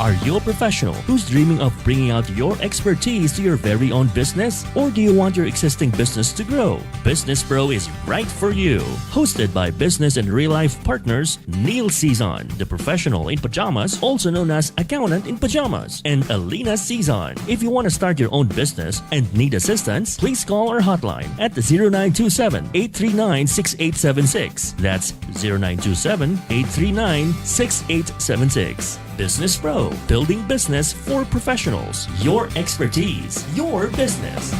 Are you a professional who's dreaming of bringing out your expertise to your very own business? Or do you want your existing business to grow? Business Pro is right for you. Hosted by business and real-life partners Neil Cizon, the professional in pajamas, also known as accountant in pajamas, and Alina Cizon. If you want to start your own business and need assistance, please call our hotline at the 0927-839-6876. That's 0927-839-6876. Business Pro, building business for professionals. Your expertise, your business.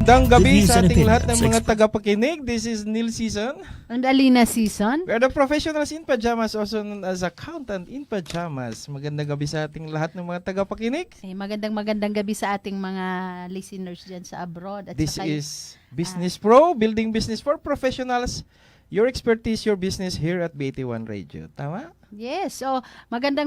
Magandang gabi Reviews sa and ating lahat ng opinions mga tagapakinig. This is Neil Cizon. And Alina Cizon. We are the professionals in pajamas, also known as accountant in pajamas. Magandang gabi sa ating lahat ng mga tagapakinig. Magandang gabi sa ating mga listeners dyan sa abroad. At This saka, is Business Pro, building business for professionals. Your expertise, your business here at B81 Radio. Tama? yes, so magandang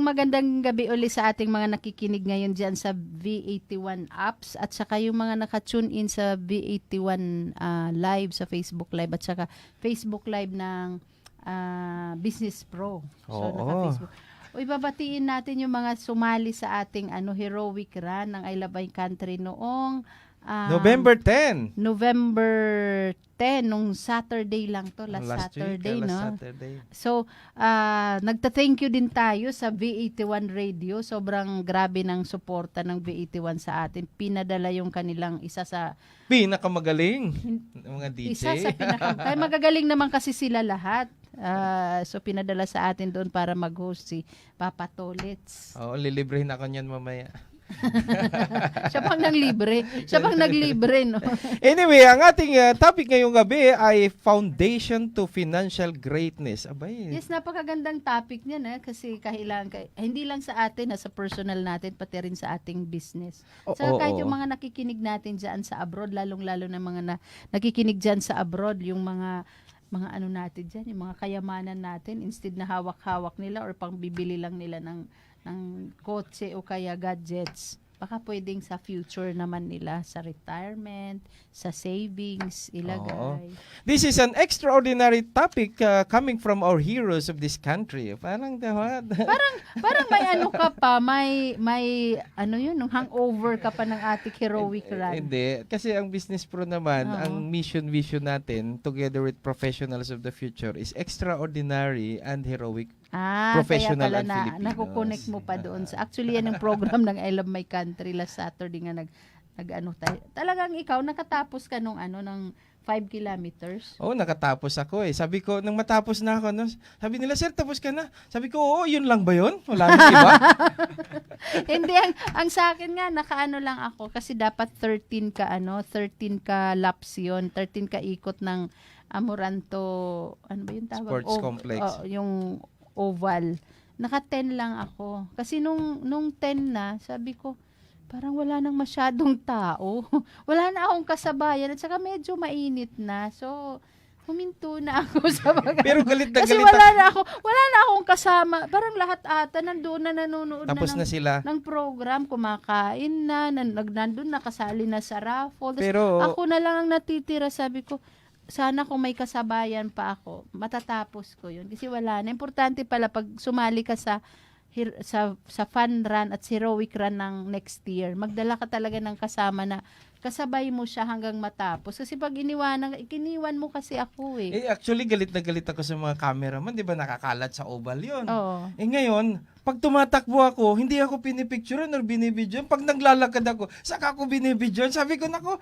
gabi uli sa ating mga nakikinig ngayon dyan sa V81 apps at saka yung mga naka-tune in sa V81 live sa Facebook Live at saka Facebook Live ng Business Pro. So, Oo. naka-Facebook. Uy, babatiin natin yung mga sumali sa ating heroic run ng I Love My Country noong November 10. November 10, nung Saturday lang to, last week, Saturday, no? last Saturday. So, nagta-thank you din tayo sa V81 Radio. Sobrang grabe ng suporta ng V81 sa atin. Pinadala yung kanilang isa sa Pinakamagaling mga DJ. isa sa kaya magagaling naman kasi sila lahat. So pinadala sa atin doon para mag-host si Papa Tolets. Oo, lilibrehin ako niyan mamaya. Siya pang naglibre, no? Anyway, ang ating topic ngayong gabi ay Foundation to Financial Greatness. Abay. Yes, napakagandang topic niyan kasi hindi lang sa atin, sa personal natin, pati rin sa ating business. So kahit yung mga nakikinig natin diyan sa abroad, lalong-lalo na mga nakikinig diyan sa abroad, yung mga ano natin diyan, yung mga kayamanan natin, instead na hawak-hawak nila or pangbibili lang nila ng kotse o kaya gadgets, baka pwedeng sa future naman nila, sa retirement, sa savings, ilagay. This is an extraordinary topic coming from our heroes of this country. Parang Parang may ano ka pa, may ano yun, nung hangover ka pa ng ating heroic run. Hindi. Kasi ang Business Pro naman, Oo. ang vision natin, together with professionals of the future, is extraordinary and heroic. Professional kaya pala and Filipinos. nakukonect mo pa doon. Actually, yan ang program ng I Love My Country last Saturday nga nag-ano tayo. Talagang ikaw, nakatapos ka ng 5 kilometers. Nakatapos ako eh. Sabi ko, nang matapos na ako, sabi nila, sir, tapos ka na. Sabi ko, oo, yun lang ba yun? Wala nang iba? Hindi, ang sa akin nga, nakaano lang ako kasi dapat 13 ka laps yun, 13 ka ikot ng Amoranto, ano ba yung tawag? Sports complex. Yung oval. Naka-10 lang ako. Kasi nung 10 na, sabi ko, parang wala nang masyadong tao. Wala na akong kasabayan at saka medyo mainit na. So, huminto na ako sa mga. Pero galit na kasi galit wala na akong kasama. Parang lahat ata nandoon na nanonood Tapos na sila. ng program, kumakain na, nandun na, kasali na sa raffle. Pero Ako na lang ang natitira, sabi ko, sana kung may kasabayan pa ako, matatapos ko yun. Kasi wala na. Importante pala pag sumali ka sa fun run at heroic run ng next year, magdala ka talaga ng kasama na kasabay mo siya hanggang matapos. Kasi pag kiniwan mo kasi ako eh. Actually, galit na galit ako sa mga cameraman. Di ba nakakalat sa oval yun? Oo. Ngayon, pag tumatakbo ako, hindi ako pinipicturean or binibidyoan. Pag naglalakad ako, saka ako binibidyoan. Sabi ko, nako,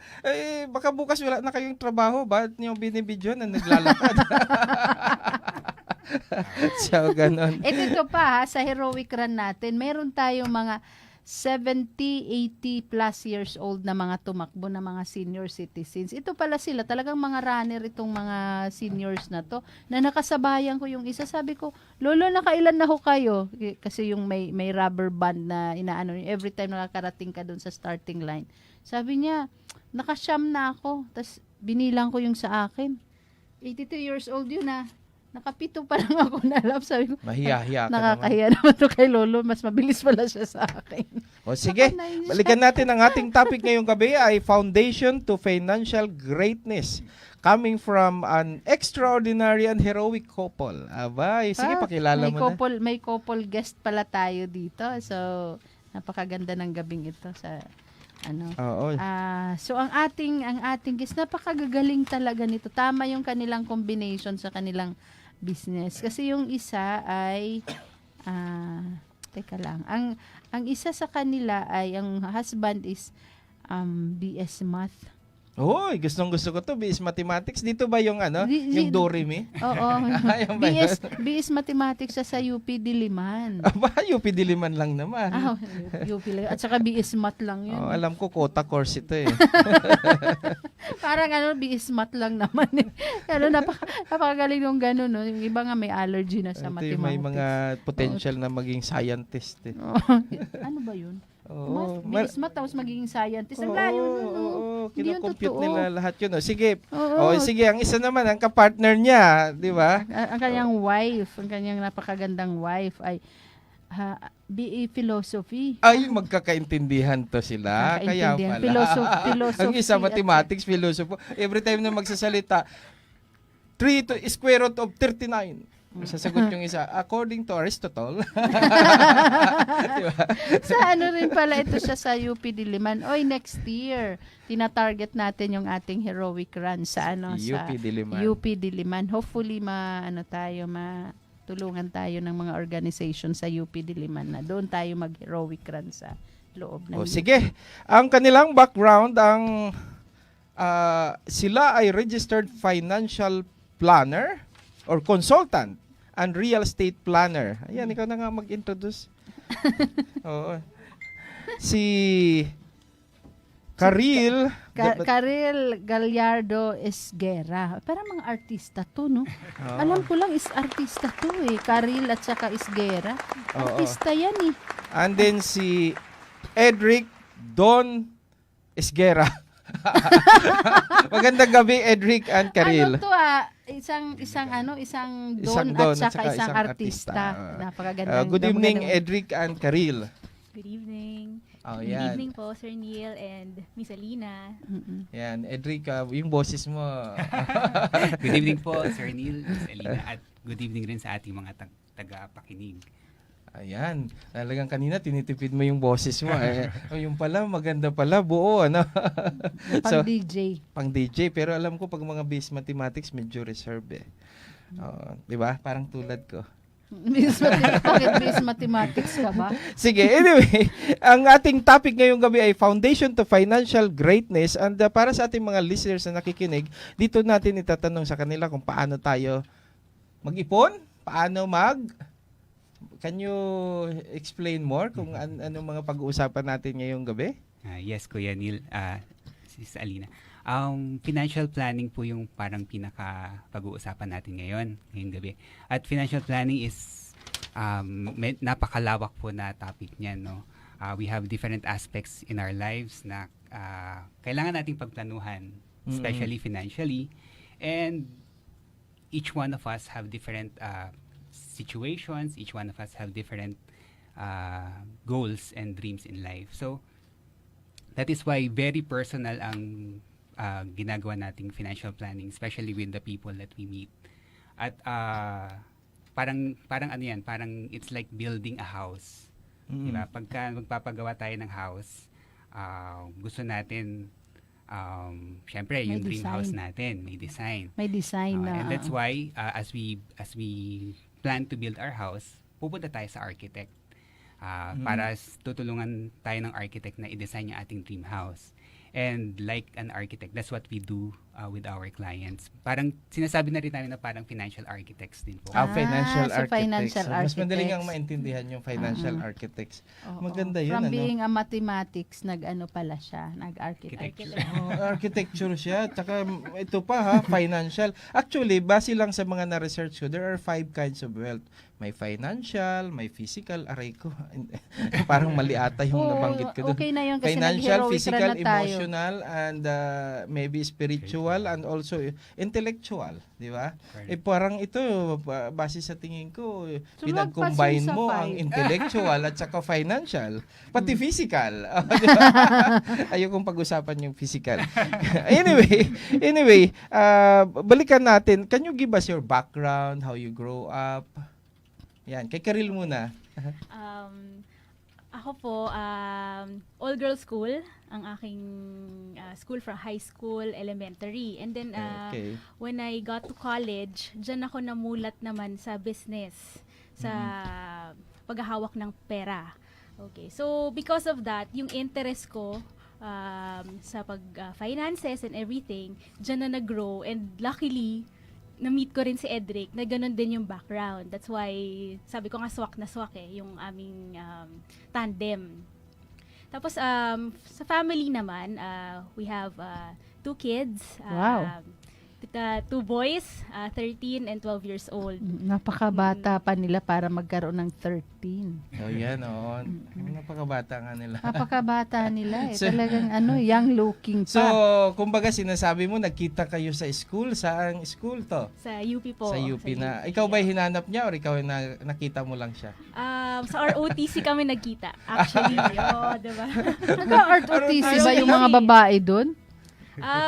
baka bukas wala na kayong trabaho. Bakit niyo binibidyoan na naglalakad? So, ganon. Ito pa sa heroic run natin, meron tayong mga 70, 80 plus years old na mga tumakbo na mga senior citizens. Ito pala sila, talagang mga runner itong mga seniors na to, na nakasabayan ko yung isa. Sabi ko, lolo, nakailan na ho kayo? Kasi yung may rubber band na inaano, every time nakakarating ka doon sa starting line. Sabi niya, nakasyam na ako. Tapos binilang ko yung sa akin. 82 years old yun Nakapito pa lang ako na love. Sabi ko, Mahiya-hiya ka nakakahiya naman to kay Lolo. Mas mabilis pala siya sa akin. O sige, balikan natin ang ating topic ngayong gabi ay Foundation to Financial Greatness. coming from an extraordinary and heroic couple. Abay, sige, pakilala mo na. May couple guest pala tayo dito. So, napakaganda ng gabing ito sa ano. Oo. So ang ating guest, napakagagaling talaga nito. Tama yung kanilang combination sa kanilang business. Kasi yung isa ay teka lang. Ang isa sa kanila ay ang husband is BS Math. Oy, gustong-gusto ko to, BS Mathematics. Dito ba yung yung Doremi? Oo. Ayun ba yun? BS Mathematics sa UP Diliman. Aba, UP Diliman lang naman. UP lang. At saka BS Math lang yun. Oh, alam ko, quota course ito eh. Parang BS Math lang naman eh. Napakagaling yung gano'n, no? Yung iba nga may allergy na sa Ito mathematics. yung may mga potential na maging scientist eh. Ano ba yun? Oo. BS Math tapos magiging scientist. Ang layo nun, no? Hindi yun Kinocompute totoo. nila lahat yun. O, sige. Oo. Sige, ang isa naman, ang kapartner niya, di ba? Ang kanyang wife, ang kanyang napakagandang wife ay BA Philosophy. Ay, magkakaintindihan to sila. Kaya Magkakaintindihan. pala. Philosophy Ang isa, mathematics, philosophy. Every time na magsasalita, 3 to square root of 39. Sasagot yung isa, according to Aristotle. Diba? Sa rin pala ito siya sa UP Diliman. Oy, next year, tina-target natin yung ating heroic run sa UP Diliman. UP Diliman. Hopefully matulungan tayo ng mga organization sa UP Diliman na doon tayo mag-heroic run sa loob ng Sige. Ang kanilang background, sila ay registered financial planner or consultant and real estate planner. Ayan, ikaw na nga mag-introduce. Oo. Si Karil Gallardo Esguera. Parang mga artista to, no? Alam ko lang is artista to eh. Karil at saka Esguera. Artista yan eh. And then si Edric Don Esguera. Magandang gabi, Edric and Karil. Ano to isang don at saka isang artista. Napakaganda. Good evening, Edric and Karil. Good evening. Good Yan. evening po, Sir Neil and Miss Alina. Yan, Edric, yung boses mo. Good evening po, Sir Neil, Miss Alina, at good evening rin sa ating mga taga-pakinig. Ayan, talagang kanina tinitipid mo yung boses mo. Yung pala, maganda pala, buo, Pang DJ. Pang DJ, pero alam ko pag mga base mathematics, medyo reserve eh. Di ba? Parang tulad ko. Bakit base mathematics ka ba? Sige, anyway, ang ating topic ngayong gabi ay Foundation to Financial Greatness, and para sa ating mga listeners na nakikinig, dito natin itatanong sa kanila kung paano tayo mag-ipon, Can you explain more kung anong mga pag-uusapan natin ngayong gabi? Yes, Kuya Neil, Sis Alina. Financial planning po yung parang pinaka-pag-uusapan natin ngayong gabi. At financial planning is napakalawak po na topic niyan, no? We have different aspects in our lives na kailangan nating pagplanuhan, especially financially. And each one of us have different situations, each one of us have different goals and dreams in life. So, that is why very personal ang ginagawa nating financial planning, especially with the people that we meet. At parang it's like building a house. Diba? Pagka magpapagawa tayo ng house, gusto natin syempre yung dream house natin may design. And that's why as we plan to build our house, pupunta tayo sa architect para tutulungan tayo ng architect na i-design yung ating dream house. And like an architect, that's what we do with our clients. Parang sinasabi na rin namin na parang financial architects din po. Financial so architects. financial Mas madaling architects. ang maintindihan yung financial architects. Oo. Maganda yun. From being a mathematics, pala siya, nag-architect. Architecture siya. Tsaka ito pa financial. Actually, base lang sa mga na-research ko, there are 5 kinds of wealth. May financial, may physical, aray ko. Parang mali ata yung nabanggit ko doon. Okay na yun kasi Financial, nag-heroic physical, run na tayo. emotional, and maybe spiritual. spiritual and also intellectual, di ba? Correct. Parang ito, base sa tingin ko, So, pinag-combine magpasyo sa mo ang five. intellectual at saka financial, pati physical. Di ba? Ayokong pag-usapan yung physical. Anyway, balikan natin. Can you give us your background, how you grow up? Yan, kay Karil muna. Ako po, all-girls school, ang aking school from high school, elementary. And then, Okay. when I got to college, dyan ako namulat naman sa business, sa paghahawak ng pera. Okay, so because of that, yung interest ko sa finances and everything, dyan na nag-grow. And luckily, na-meet ko rin si Edric na ganun din yung background. That's why, sabi ko nga swak na swak yung aming tandem. Tapos, sa family naman, we have 2 kids. Wow. 2 boys, 13 and 12 years old. Napakabata pa nila para magkaroon ng 13. So yan, oo. Napakabata nga nila. Napakabata nila So- Talagang young looking pa. So, kumbaga sinasabi mo, nagkita kayo sa school. Saang school to? Sa UP po. Sa UP na. Ikaw ba hinanap niya or ikaw nakita mo lang siya? Sa ROTC kami nagkita. Actually, diba? Nag-ROTC ba yung mga babae doon?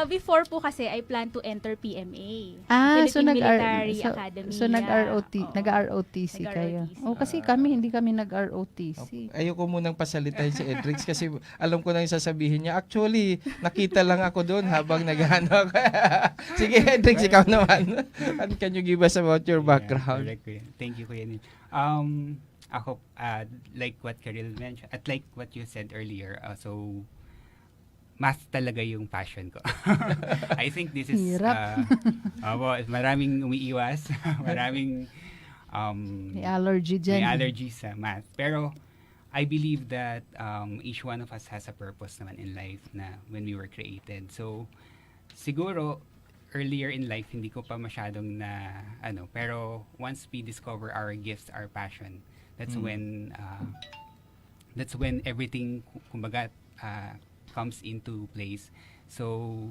Before po kasi, I plan to enter PMA. So Philippine Military Academy. So nag-ROTC kayo. Nag-ROTC. Kasi hindi kami nag-ROTC. Ayoko munang pasalitain si Edrix kasi alam ko na yung sasabihin niya. Actually, nakita lang ako doon habang naghahanap ako. Sige, Edrix, ikaw naman. And can you give us about your background? Yeah, correct, Kuya. Thank you, Kuya Neil. Ako, like what Karil mentioned, at like what you said earlier, so math talaga yung passion ko. I think this is Hirap. maraming umiiwas, maraming May allergy dyan. may allergies sa math. Pero I believe that each one of us has a purpose naman in life na when we were created. So siguro earlier in life hindi ko pa masyadong pero once we discover our gifts, our passion, that's when everything kumbaga comes into place. So,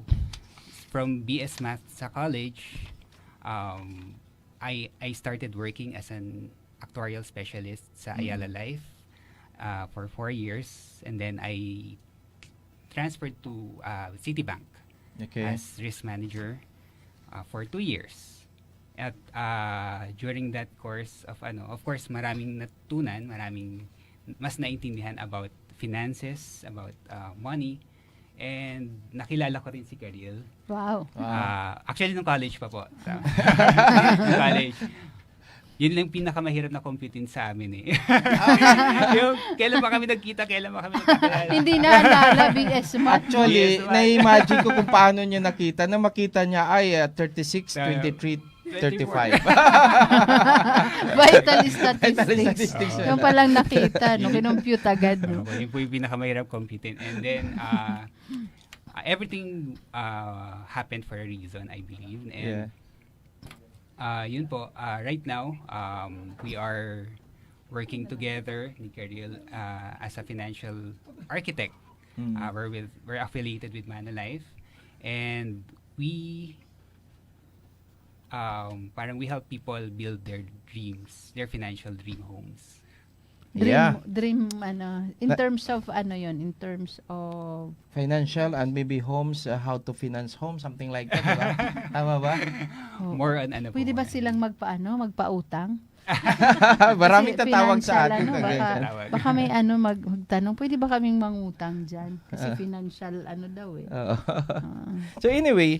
from BS Math sa college, I started working as an actuarial specialist sa Ayala Life for 4 years, and then I transferred to Citibank Okay. as risk manager for 2 years. At during that course of course maraming natutunan, maraming mas naintindihan about finances, about money, and nakilala ko rin si Karil. Wow. Actually, nung college pa po. Nung college. Yun lang pinakamahirap na computein sa amin eh. Yung, kailan ba kami nagkita, kailan ba kami nagkakilala? Hindi na alala, BS Math. Actually, Yes, na-imagine ko kung paano niya nakita. Na makita niya ay 36, 23, 35. Vital Vital statistics. statistics. Yung palang nakita, kinumpute agad. No? Yun po yung pinakamahirap computein. And then, everything happened for a reason, I believe. And yun po, right now, we are working together ni Karil as a financial architect. We're affiliated with Manalife, and we parang we help people build their dreams, their financial dream homes. Dream in terms of in terms of Financial and maybe homes, how to finance homes, something like that, diba? Tama ba? More on pwede ba silang magpautang? Maraming Kasi tatawag sa financial, atin. baka may magtanong, pwede ba kaming mangutang dyan? Kasi financial daw eh. Oo. So anyway,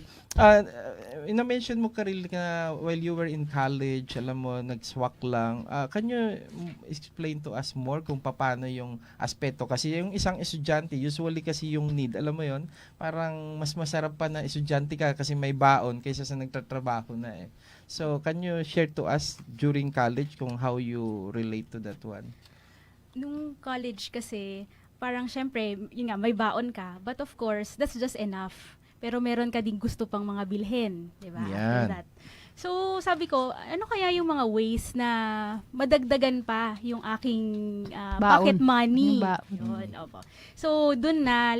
ina-mention mo Karil na while you were in college, alam mo, nag-swak lang. Can you explain to us more kung paano yung aspeto? Kasi yung isang estudyante, usually kasi yung need, alam mo yon, parang mas masarap pa na estudyante ka kasi may baon kaysa sa nagtatrabaho na eh. So can you share to us during college kung how you relate to that one? Nung college kasi, parang syempre, yun nga, may baon ka. But of course, that's just enough. Pero meron ka ding gusto pang mga bilhin, di ba? Yan. After that. So, sabi ko, ano kaya yung mga ways na madagdagan pa yung aking pocket Baon. money? Yung baon. Yun, opo. So, dun na,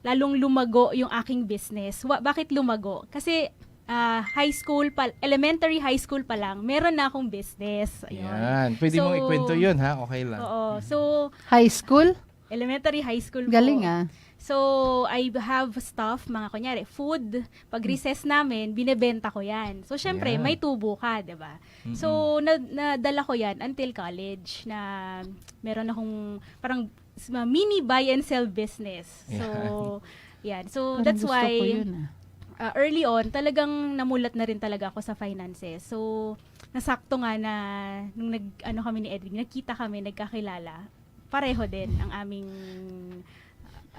lalong lumago yung aking business. Bakit lumago? Kasi, elementary high school pa lang, meron na akong business. Ayun. Yan. Pwede So, mong ikwento yun, ha? Okay lang. Oo. So, High school? elementary high school Galing po. ah. So, I have stuff, mga kunyari, food. Pag recess namin, binebenta ko yan. So, syempre, Yan. may tubo ka, di ba? So, nadala ko yan until college na meron akong parang mini buy and sell business. So, yan. So, Parang that's gusto why ko yun, early on, talagang namulat na rin talaga ako sa finances. So, nasakto nga na nung kami ni Edwin, nakita kami, nagkakilala, pareho din ang aming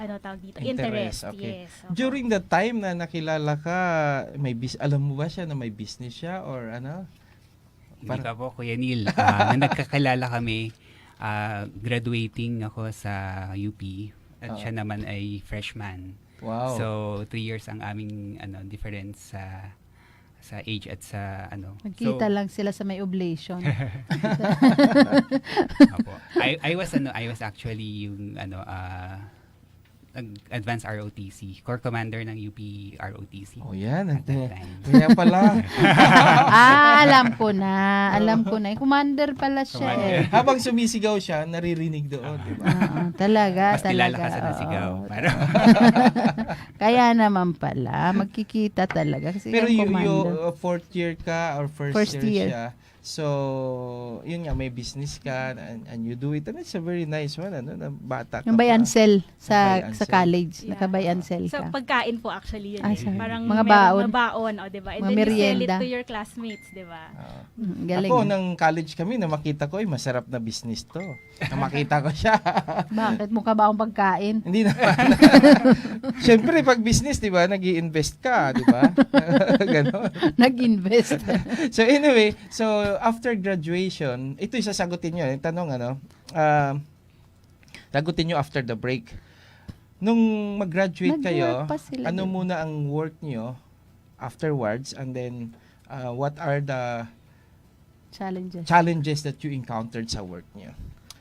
tawag dito, interest. Okay. Yes. Opo. During the time na nakilala ka, alam mo ba siya na may business siya or ano? Hindi pa po, Kuya Neil. Nung nagkakilala kami, graduating ako sa UP at siya naman ay freshman. Wow. So, 3 years ang aming difference sa age at sa Nagkita lang sila sa may oblation. Opo. I was actually yung advanced ROTC, core commander ng UP ROTC. Oh, yan. At that time. Kaya pala. Alam ko na. Alam ko na. Commander pala siya eh. Habang sumisigaw siya, naririnig doon, di ba? Talaga, Mas kilala talaga. ka sa nasigaw. oo. Parang, Kaya naman pala, magkikita talaga. Kasi Pero yung commander. fourth year ka or first First year year. siya. So, yun nga, may business ka and you do it. And it's a very nice one, na bata ka Yung buy and pa. sell sa Buy and sa sell. college. Yeah. Naka-buy and sell Sa ka. pagkain po actually yun. Ah, eh. sa- Parang mga meron baon. mga baon, di ba? And Mga then you sell it merienda. to your classmates, di ba? Galing. Ako, nang college kami, na makita ko, masarap na business to. Na makita ko siya. Bakit? Mukha ba akong pagkain? Hindi naman. Siyempre, pag business, di ba, nag-i-invest ka, di ba? Ganon. Nag-invest. So anyway, so after graduation, ito yung sasagutin nyo. Yung tanong, sagutin nyo after the break. Nung mag-graduate kayo, Nag-work pa sila ano din. muna ang work nyo afterwards, and then what are the Challenges. challenges that you encountered sa work nyo?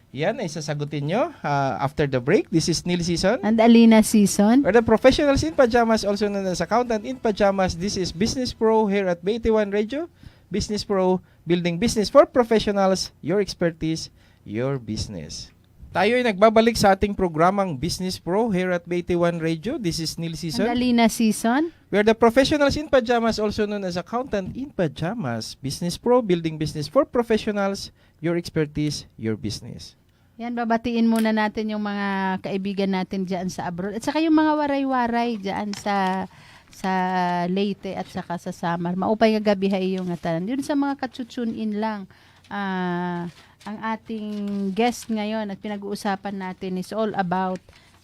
Yan ay sasagutin nyo after the break. This is Neil Season. And Alina Season. We're the professionals in pajamas, also known as accountant in pajamas. This is Business Pro here at BT1 Radio. Business Pro, building business for professionals, your expertise, your business. Tayo ay nagbabalik sa ating programang Business Pro here at BT1 Radio. This is Neil And Season. Alina Season. We're the professionals in pajamas, also known as accountant in pajamas. Business Pro, building business for professionals, your expertise, your business. Yan, babatiin muna natin yung mga kaibigan natin dyan sa abroad. At saka yung mga waray-waray dyan sa Leyte at saka sa Samar. Maupay nga gabi hay yung atanan. Yun sa mga katsutsune in lang. Ang ating guest ngayon at pinag-uusapan natin is all about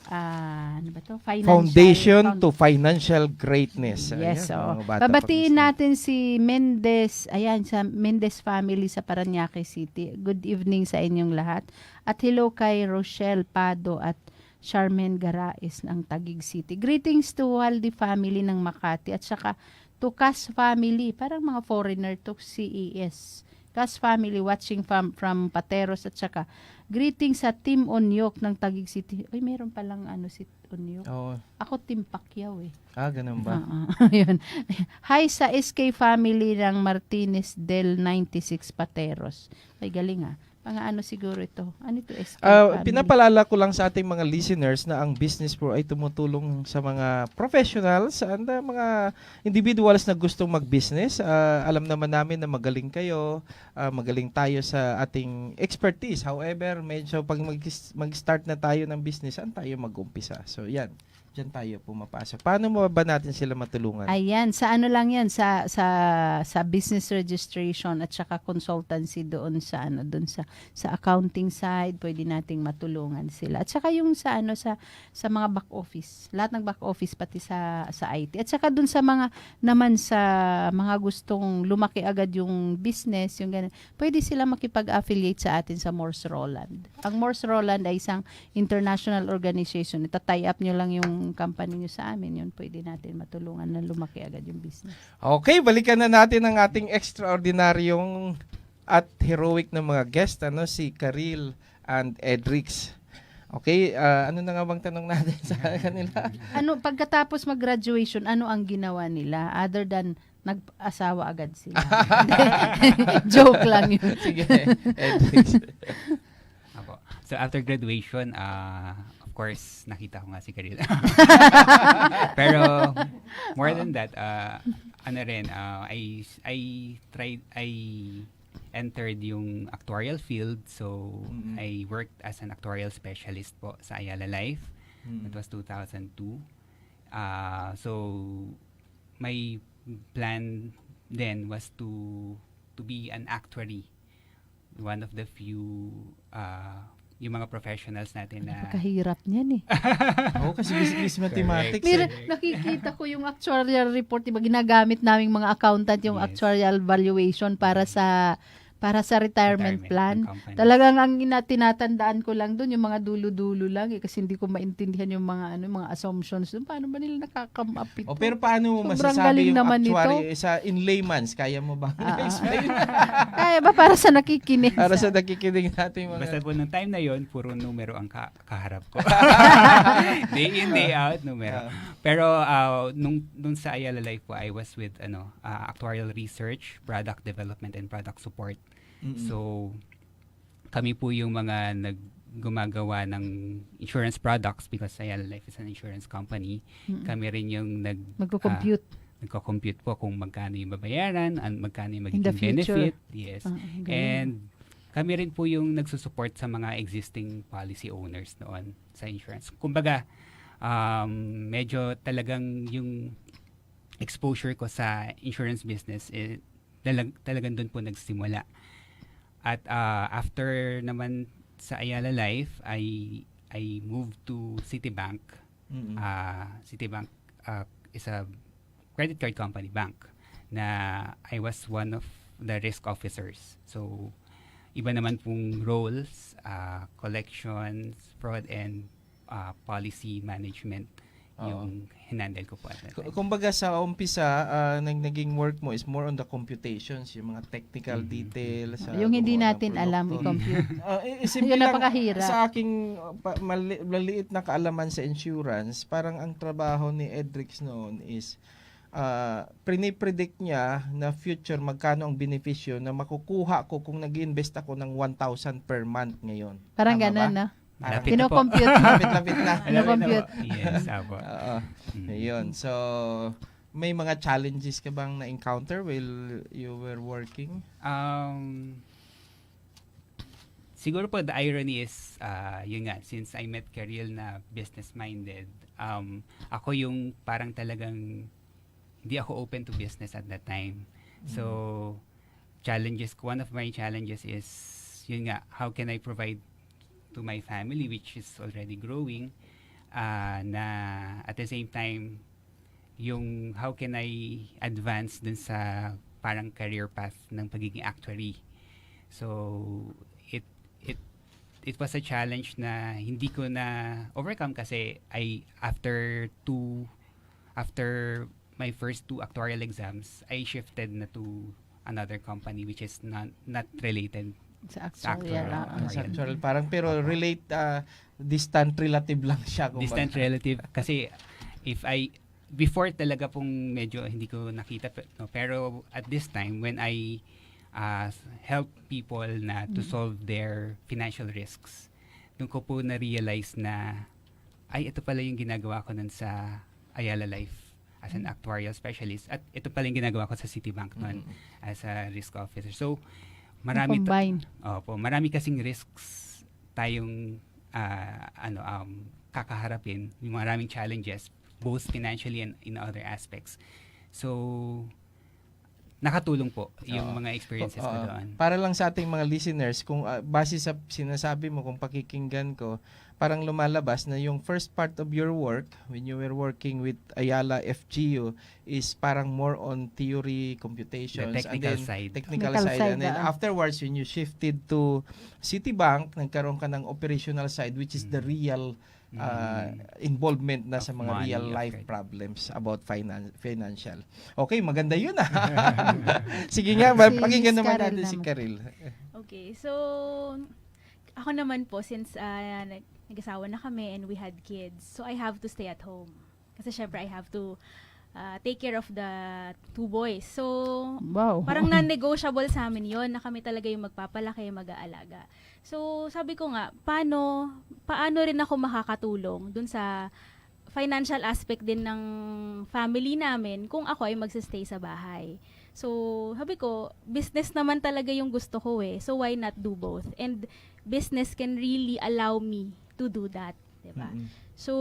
ano ba to? Foundation to financial greatness. Yes, Ayan, so mga bata babatiin pa natin si Mendez, ayan, sa Mendez family sa Parañaque City. Good evening sa inyong lahat. At hello kay Rochelle Pado at Charmaine Garais ng Taguig City. Greetings to Waldi family ng Makati at saka to Cas family, parang mga foreigner to CES. Cas family watching from Pateros at saka greetings sa Team Onyok ng Taguig City. Ay, meron palang si Onyok. Oh, Ako Team Pacquiao eh. ganun ba? Yun. Hi sa SK family ng Martinez del 96 Pateros. Ay, galing ah. Pang-ano siguro ito? Ano ito, SK family? Pinapalala ko lang sa ating mga listeners na ang Business Pro ay tumutulong sa mga professionals and mga individuals na gustong mag-business. Alam naman namin na magaling kayo, magaling tayo sa ating expertise. However, medyo pag mag-start na tayo ng business, saan tayo mag-umpisa? So, yan. Diyan tayo pumapasok. Paano mo ba natin sila matulungan? Ayan, sa ano lang yan, sa business registration at saka consultancy doon sa accounting side, pwede nating matulungan sila. At saka yung sa mga back office, lahat ng back office pati sa IT. At saka doon sa mga naman sa mga gustong lumaki agad yung business, yung ganun, pwede sila makipag-affiliate sa atin sa Morse Roland. Ang Morse Roland ay isang international organization. Ita-tie up nyo lang yung yung company nyo sa amin, yun pwede natin matulungan na lumaki agad yung business. Okay, balikan na natin ang ating extraordinaryong at heroic na mga guest, si Karil and Edrix. Okay, ano na nga bang tanong natin sa kanila? Ano, pagkatapos mag-graduation, ano ang ginawa nila other than nag-asawa agad sila? Joke lang yun. Sige, Edrix. Apo. So after graduation, of course, nakita ko nga si Karil. Pero more than that, I entered yung actuarial field. So I worked as an actuarial specialist po sa Ayala Life. It was 2002. So my plan then was to be an actuary. One of the few yung mga professionals natin na Napakahirap niyan eh. Oo, kasi business mathematics. Mira, nakikita ko yung actuarial report, diba, ginagamit naming mga accountant yung Yes. actuarial valuation para sa retirement plan. ng company. Talagang ang tinatandaan ko lang doon yung mga dulo-dulo lang eh, kasi hindi ko maintindihan yung mga assumptions doon. Paano ba nila nakakam up ito? Pero paano mo Sobrang masasabi galing yung naman actuary in layman's? Kaya mo ba explain? Kaya ba para sa nakikinig? Para sa nakikinig natin Basta mga... po nung time na yon puro numero ang kaharap ko. Day in, day out, numero. Pero nung sa Ayala Life po, I was with actuarial research, product development, and product support. So, kami po yung mga gumagawa ng insurance products because Ayala Life is an insurance company. Kami rin yung Magko-compute. nagko-compute po kung magkano yung babayaran, magkano yung In the magiging future. benefit. Yes. Galing. And kami rin po yung nagsusupport sa mga existing policy owners noon sa insurance. Kumbaga, medyo talagang yung exposure ko sa insurance business, talagang doon po nagsimula. At after naman sa Ayala Life, I moved to Citibank. Citibank is a credit card company bank na I was one of the risk officers. So, iba naman pong roles, collections, fraud, and policy management yung hinandle ko po at that time. Kumbaga sa umpisa, naging work mo is more on the computations, yung mga technical details. Yung hindi gumawa ng natin alam produkto. i-compute. Simple Yun lang, napakahirap. sa aking maliit na kaalaman sa insurance, parang ang trabaho ni Edrix noon is predict niya na future magkano ang benepisyo na makukuha ko kung nag-invest ako ng 1,000 per month ngayon. Parang Tama ganun, ba? no? Malapit na po. Kino-compute. Lapit-lapit na. Kino-compute. Yes, apo. Oo. Ayun. So, may mga challenges ka bang na-encounter while you were working? Siguro po the irony is, yun nga, since I met Karil na business-minded, ako yung parang talagang hindi ako open to business at that time. So, one of my challenges is, yun nga, how can I provide to my family, which is already growing, na at the same time, yung how can I advance dun sa parang career path ng pagiging actuary. So, it was a challenge na hindi ko na overcome kasi after my first 2 actuarial exams, I shifted na to another company which is not related Sa sa actuarial. actuarial. Sa actual, parang pero relate, distant relative lang siya. kumbaga. Distant relative kasi before talaga pong medyo hindi ko nakita pero at this time when I help people na to solve their financial risks, doon ko po na-realize na ito pala yung ginagawa ko nun sa Ayala Life as an actuarial specialist at ito pala yung ginagawa ko sa Citibank nun as a risk officer. So Combine. marami kasing risks tayong kakaharapin, yung maraming challenges both financially and in other aspects. So nakatulong po yung mga experiences ko doon. Para lang sa ating mga listeners, kung base sa sinasabi mo, kung pakikinggan ko, parang lumalabas na yung first part of your work when you were working with Ayala FGU is parang more on theory, computations, The technical and then side. technical Technical side. side, And then afterwards, when you shifted to Citibank, nagkaroon ka ng operational side which is the real involvement na Of sa mga money, real of life credit. problems about financial. Okay, maganda yun Sige nga, Si pakinggan Miss naman Karel natin si naman. Karil. Okay, so ako naman po since nag-asawa na kami and we had kids, so I have to stay at home. Kasi syempre I have to take care of the 2 boys. So Wow. parang non-negotiable sa amin yon na kami talaga yung magpapalaki, mag-aalaga. So sabi ko nga, paano rin ako makakatulong dun sa financial aspect din ng family namin kung ako ay magsistay sa bahay. So, sabi ko, business naman talaga yung gusto ko So, why not do both? And business can really allow me to do that. Diba? Mm-mm. So,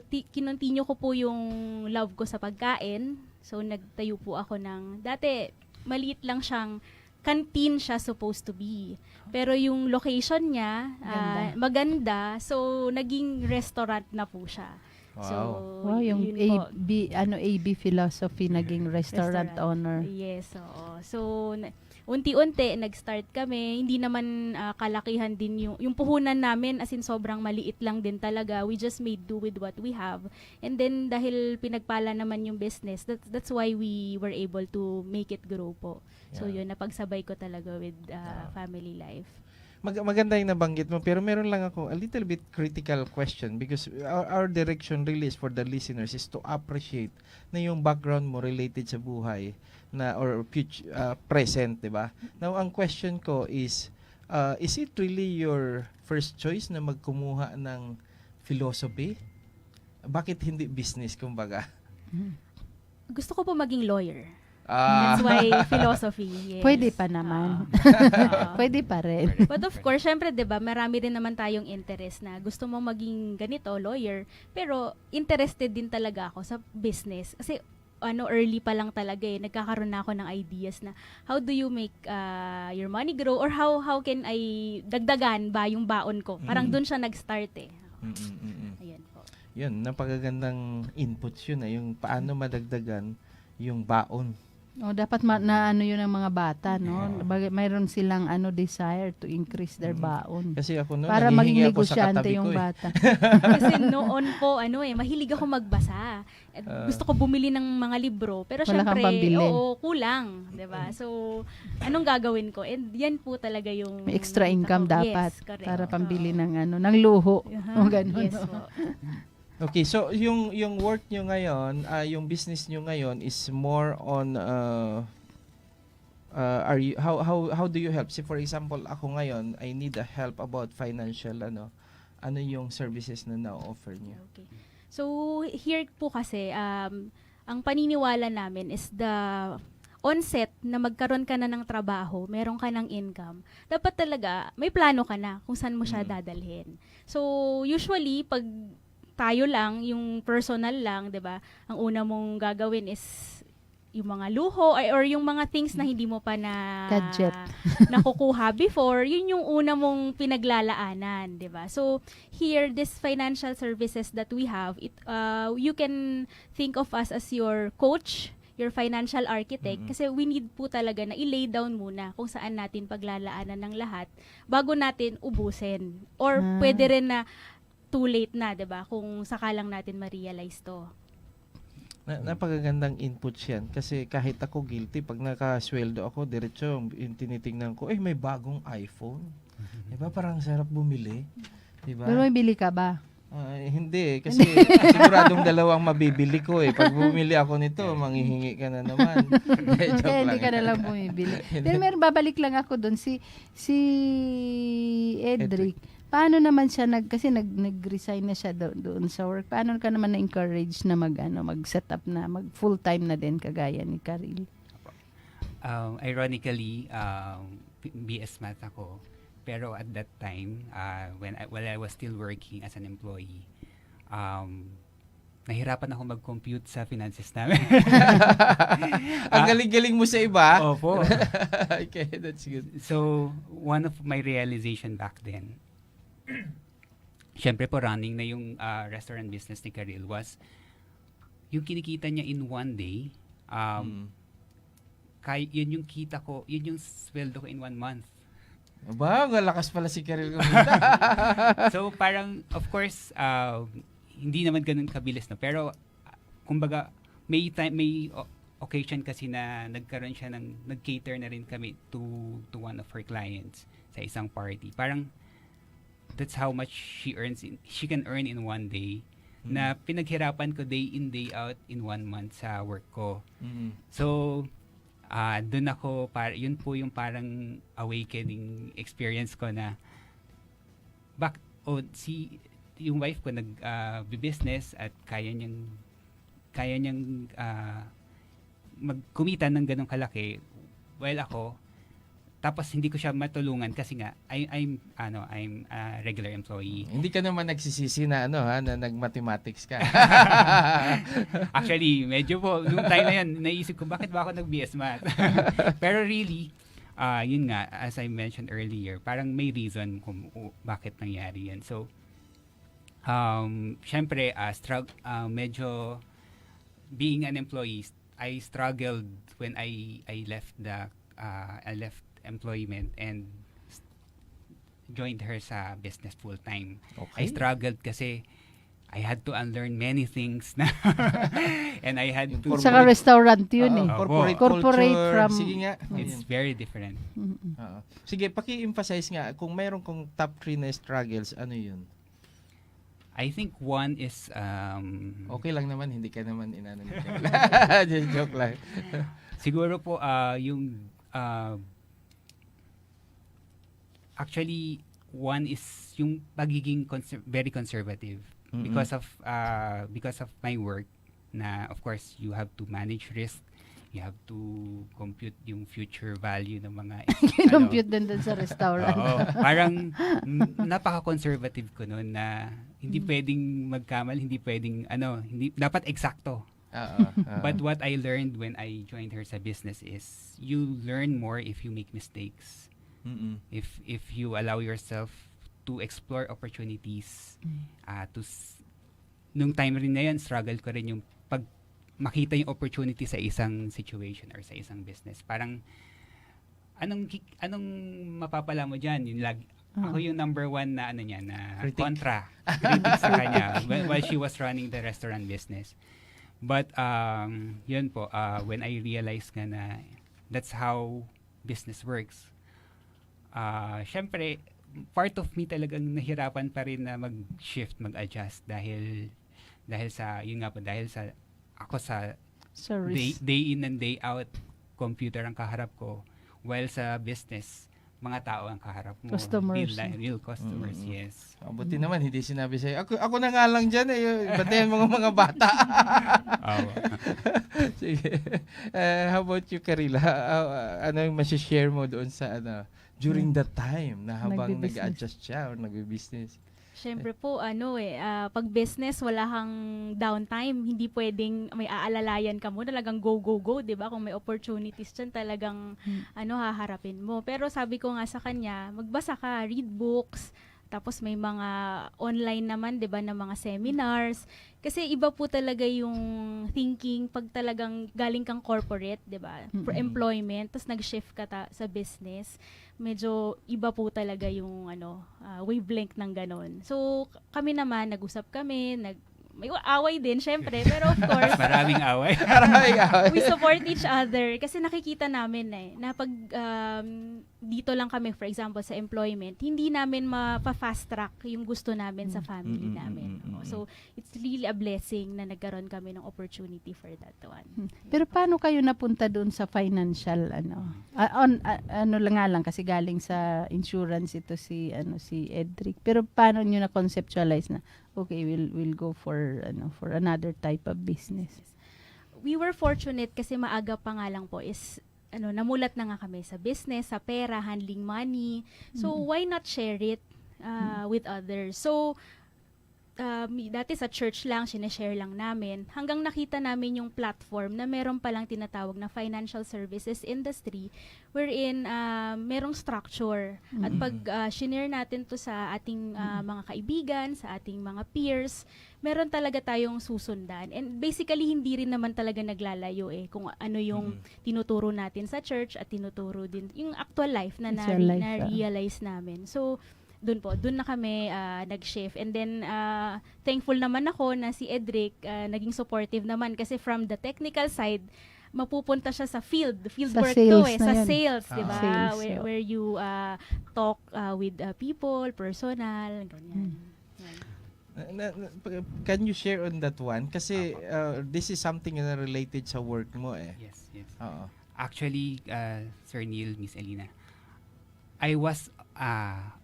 kinontinue ko po yung love ko sa pagkain. So, nagtayo po ako dati, maliit lang siyang canteen siya supposed to be. Pero yung location niya, maganda. So, naging restaurant na po siya. So, Wow, yung yun po. AB philosophy naging restaurant owner. Yes, oo. So, unti-unti nag-start kami. Hindi naman kalakihan din yung puhunan namin, as in sobrang maliit lang din talaga. We just made do with what we have. And then dahil pinagpala naman yung business, that's why we were able to make it grow po. So Yeah. yun, napagsabay ko talaga with family life. Maganda yung nabanggit mo, pero meron lang ako a little bit critical question because our direction really is for the listeners is to appreciate na yung background mo related sa buhay na or future, present, 'di ba? Now ang question ko is it really your first choice na magkumuha ng philosophy? Bakit hindi business kumbaga? Gusto ko po maging lawyer. Ah. That's why philosophy. Yes. Pwede pa naman. Oo. Pwede pa rin. But of course, syempre, 'di ba, marami rin naman tayong interest na gusto mo maging ganito, lawyer, pero interested din talaga ako sa business. Kasi early pa lang talaga nagkakaroon na ako ng ideas na how do you make your money grow or how can I dagdagan ba yung baon ko. Parang doon siya nag-start Ayan po. Yun, napakagandang inputs yun yung paano madagdagan yung baon. Dapat na yun ang mga bata, no? Mayroon silang desire to increase their baon. Kasi ako noon, Para maging nanghihingi ako sa negosyante katabi yung ko bata. Kasi noon po, mahilig ako magbasa. Gusto ko bumili ng mga libro, pero Wala kang syempre, pambili. kulang, 'di ba? So, anong gagawin ko? And yan po talaga yung May extra income dapat Yes, correct. para pambili ng ng luho. O ganun. Yes no? po. Okay, so yung work nyo ngayon, yung business nyo ngayon is more on how do you help? See, for example, ako ngayon, I need a help about financial ano yung services na na-offer niyo? Okay. So, here po kasi, ang paniniwala namin is the onset na magkaroon ka na ng trabaho, meron ka ng income, dapat talaga may plano ka na kung saan mo siya dadalhin. So, usually, pag tayo lang, yung personal lang, 'di ba? Ang una mong gagawin is yung mga luho or yung mga things na hindi mo pa Gadget. nakukuha before, yun yung una mong pinaglalaanan, 'di ba? So here, this financial services that we have, you can think of us as your coach, your financial architect, kasi we need po talaga na i-lay down muna kung saan natin paglalaanan ng lahat bago natin ubusin. Or pwede rin na too late na, 'di ba? Kung sakalang natin ma-realize 'to. Napakagandang inputs yan kasi kahit ako guilty pag nakasweldo ako diretso yung tinitingnan ko may bagong iPhone. 'Di ba? Parang sarap bumili. 'Di ba? Pero may bili ka ba? Hindi kasi siguradong dalawang mabibili ko Pag bumili ako nito, manghihingi ka na naman. Joke Kaya hindi lang. ka na lang bumibili. Pero meron, babalik lang ako doon. Si Edric, paano naman siya kasi nag-resign na siya doon sa work. Paano ka naman na-encourage na mag-set up na, mag full-time na din kagaya ni Karil? Ironically, BS Math ako. Pero at that time, while I was still working as an employee, nahirapan ako mag-compute sa finances namin. Ang galing-galing mo sa iba. Opo. Okay, that's good. So, one of my realization back then, syempre po running na yung restaurant business ni Karil was, yung kinikita niya in one day, yun yung kita ko, yun yung sweldo ko in 1 month. Ba, ang lakas pala si Karil kumita. So parang of course hindi naman ganun kabilis, no, pero kumbaga may occasion kasi na nagkaroon siya nag-cater na rin kami to one of her clients sa isang party. Parang that's how much she can earn in one day, na pinaghirapan ko day in day out in 1 month sa work ko. So doon ako, yun po yung parang awakening experience ko na yung wife ko nag-business at kaya niyang magkumita ng ganong kalaki, while ako, tapos hindi ko siya matulungan kasi nga I'm a regular employee. Hindi ka naman nagsisisi na na nag-mathematics ka. Actually, medyo po nung time na yan, naisip ko bakit ba ako nag-BS Math. Pero really, yun nga, as I mentioned earlier, parang may reason kung bakit nangyari yan. So, syempre, medyo being an employee, I struggled when I left employment and joined her sa business full time. Okay. I struggled kasi I had to unlearn many things na and I had to Saka restaurant yun eh. Corporate Corporate culture. from- Sige nga. it's very different. Oo. Sige, paki-emphasize nga kung mayroon kong top 3 na struggles, ano yun? I think one is Okay lang naman, hindi ka naman inano ni Karil. Just joke lang. siguro po yung actually one is yung pagiging very conservative because of my work, na of course you have to manage risk, you have to compute yung future value ng mga Kinumpute din dun sa restaurant. Oo, parang napaka-conservative ko noon na hindi pwedeng magkamal, hindi pwedeng hindi dapat eksakto. But what I learned when I joined her sa business is you learn more if you make mistakes. If you allow yourself to explore opportunities, nung time rin na yan, struggle ko rin yung pag makita yung opportunity sa isang situation or sa isang business. Parang anong mapapala mo diyan? Yung ako yung number 1 na niya na Critic. critic sa kanya while she was running the restaurant business. But yun po, when I realized na that's how business works. Syempre, part of me talagang nahirapan pa rin na mag-shift, mag-adjust dahil sa ako sa Service. day in and day out computer ang kaharap ko, while sa business mga tao ang kaharap mo. Customers. Real customers, yes. Buti naman, hindi sinabi sa'yo. Ako na nga lang dyan bantayan mga bata. Sige. How about you, Karil? Ano yung masishare mo doon sa during that time na habang Nagbi-business. nag-adjust siya or nagbi-business? Siyempre po, pag business, wala kang downtime. Hindi pwedeng may aalalayan ka mo. Talagang go, go, go, di ba? Kung may opportunities dyan, talagang haharapin mo. Pero sabi ko nga sa kanya, magbasa ka, read books, tapos may mga online naman, di ba, na mga seminars. Kasi iba po talaga yung thinking pag talagang galing kang corporate, di ba? Employment, tapos nag-shift ka sa business. Medyo iba po talaga yung wavelength ng ganon. So, kami naman, nag-usap kami, may away din, syempre. Pero of course, Maraming away. we support each other. Kasi nakikita namin na pag dito lang kami, for example, sa employment, hindi namin mapa-fast track yung gusto namin sa family namin. So, it's really a blessing na nagkaroon kami ng opportunity for that one. Pero paano kayo napunta doon sa financial lang kasi galing sa insurance ito si Edric. Pero paano niyo na conceptualize na okay, we'll go for another type of business? We were fortunate kasi maaga pa nga lang po is namulat na nga kami sa business, sa pera, handling money. So why not share it with others? So dati sa church lang, sineshare lang namin, hanggang nakita namin yung platform na meron palang tinatawag na financial services industry wherein merong structure. At pag shinare natin to sa ating mga kaibigan, sa ating mga peers, meron talaga tayong susundan. And basically, hindi rin naman talaga naglalayo kung ano yung tinuturo natin sa church at tinuturo din yung actual life na na-realize namin. So, doon na kami nag-shift. And then, thankful naman ako na si Edric naging supportive naman kasi from the technical side, mapupunta siya sa field Sa work sales to na sa yun. sales, di ba? Sales, Where you talk with people, personal, ganyan. Can you share on that one? Kasi this is something na related sa work mo Yes, yes. Oo. Actually, Sir Neil, Miss Elena, I was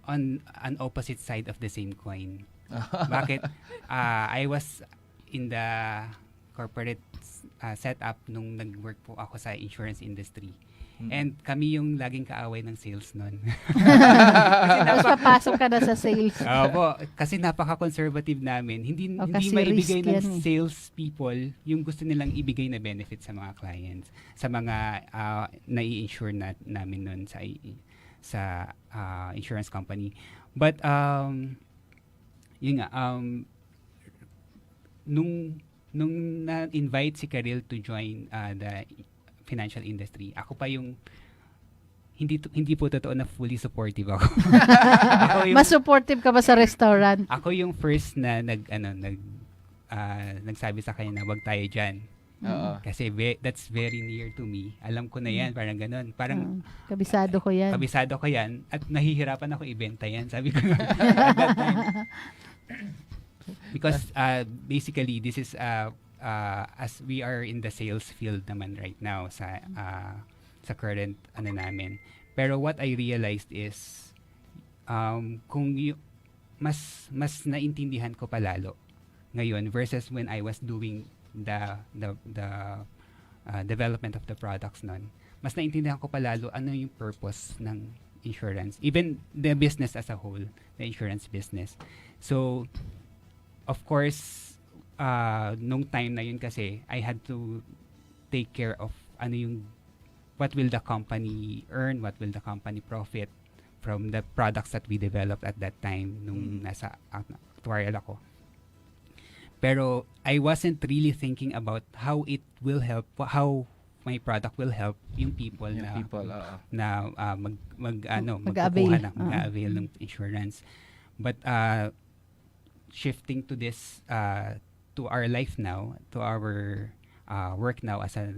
on an opposite side of the same coin. Bakit? I was in the corporate setup nung nag-work po ako sa insurance industry. And kami yung laging kaaway ng sales nun. Tapos papasok ka na sa sales. Opo, kasi napaka-conservative namin. Hindi kasi maibigay risk ng yan sales people yung gusto nilang ibigay na benefit sa mga clients, sa mga nai-insure namin nun sa insurance company. But yun nga, nung na-invite si Karil to join the financial industry, ako pa yung hindi po totoo na fully supportive ako. Mas supportive ka ba sa restaurant? Ako yung first na nagsabi sa kanya na wag tayo diyan. Oo. Kasi that's very near to me. Alam ko na yan, parang ganun. Parang Kabisado ko yan. kabisado ko yan at nahihirapan ako ibenta yan. Sabi ko at that time. Because basically this is as we are in the sales field naman right now sa current namin. Pero what I realized is mas naintindihan ko palalo ngayon versus when I was doing the development of the products nun. Mas naintindihan ko palalo ano yung purpose ng insurance. Even the business as a whole, the insurance business. So, of course, nung time na yun kasi, I had to take care of what will the company earn, what will the company profit from the products that we developed at that time nung nasa actuarial ako. Pero I wasn't really thinking about how it will help, how my product will help yung people mag-avail ng insurance. But shifting to this to our life now, to our work now as a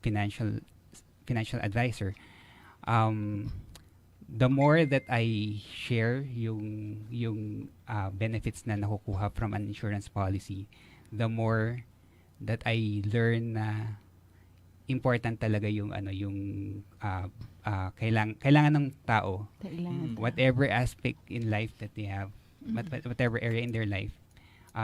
financial advisor, the more that I share yung benefits na nakukuha from an insurance policy, the more that I learn na important talaga yung kailangan ng tao, whatever aspect in life that they have, whatever area in their life,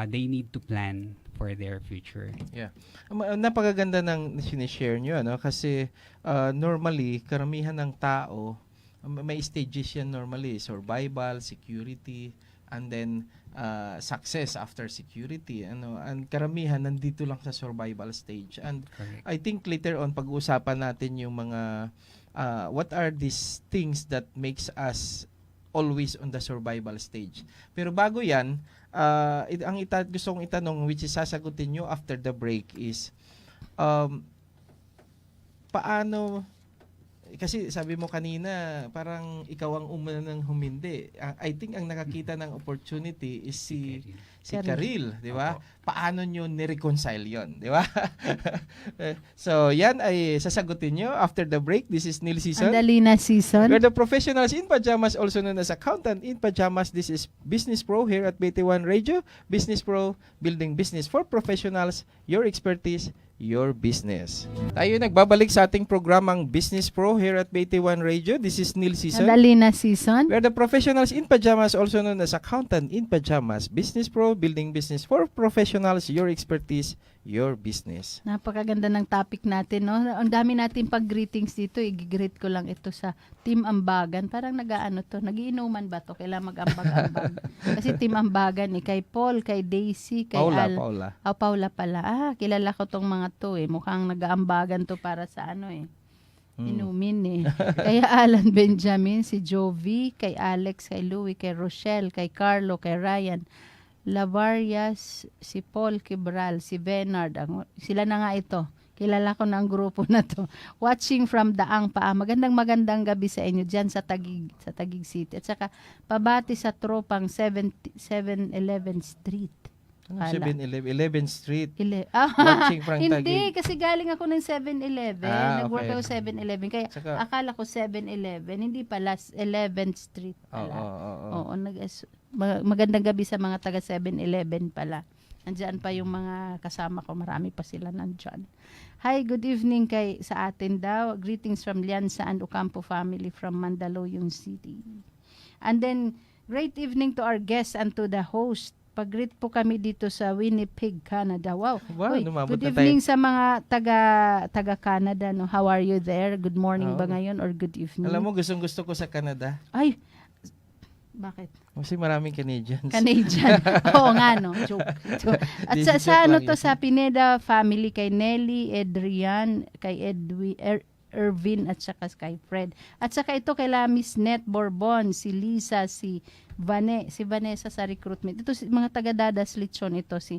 they need to plan for their future. Yeah. Napakaganda ng sinishare nyo, kasi normally, karamihan ng tao, may stages yan normally, survival, security, and then success after security. And karamihan nandito lang sa survival stage. And Correct. I think later on, pag-uusapan natin yung mga, what are these things that makes us always on the survival stage. Pero bago yan, gusto kong itanong, which is sasagutin nyo after the break is, paano, kasi sabi mo kanina, parang ikaw ang ng humindi. I think ang nakakita ng opportunity is si Karil, di ba? Paano nyo ni-reconcile yun, di ba? So, yan ay sasagutin nyo after the break. This is Neil Season. Andalina Season. We're the professionals in pajamas, also known as accountant in pajamas. This is Business Pro here at BT1 Radio. Business Pro, building business for professionals. Your expertise, your business. Tayo nagbabalik sa ating programang Business Pro here at BT1 Radio. This is Neil Season. Andalina Season. We're the professionals in pajamas, also known as accountant in pajamas. Business Pro, building business for professionals. Your expertise, your business. Napakaganda ng topic natin, no? Ang dami natin pag-greetings dito. I-greet ko lang ito sa Team Ambagan. Parang nag-aano to, nagiinuman ba to? Kailangan mag-ambag-ambag. Kasi Team Ambagan, kay Paul, kay Daisy, kay Paula. Paula pala. Kilala ko tong mga to eh. Mukhang nag-aambagan to para sa ano eh. Inumin eh. Kay Alan Benjamin, si Jovi, kay Alex, kay Louie, kay Rochelle, kay Carlo, kay Ryan, Lavarias, si Paul Quibral, si Bernard. Sila na nga ito. Kilala ko na ang grupo na to. Watching from Daang Paa. Magandang gabi sa inyo dyan sa Taguig City. At saka pabati sa tropang 711 Street. Ano, Ala. 11 Street. Watching from Hindi, Taguig. kasi galing ako ng 7-Eleven. Nag-work Okay. ako 7-Eleven. Kaya Saka- akala ko 7-Eleven. Hindi pala, 11th Street pala. Oo, magandang gabi sa mga taga 7-Eleven pala. Nandiyan pa yung mga kasama ko. Marami pa sila nandyan. Hi, good evening sa atin daw. Greetings from Lianza and Ocampo family from Mandaluyong City. And then, great evening to our guests and to the host. Pag-greet po kami dito sa Winnipeg, Canada. Wow. Wow, Uy, lumabot good na evening sa mga taga Canada. No? How are you there? Good morning ba Oo. ngayon or good evening? Alam mo, gustong-gusto ko sa Canada. Ay, bakit? Kasi maraming Canadians. Canadian. Oo nga, no? Joke. At Di, sa joke ano lang to, yun. sa Pineda family, kay Nelly, Adrian, kay Ervin, at saka kay Fred. At saka ito kay Miss Net Bourbon, si Lisa, si Vanessa sa recruitment. Ito mga taga-Dadas Lechon ito, si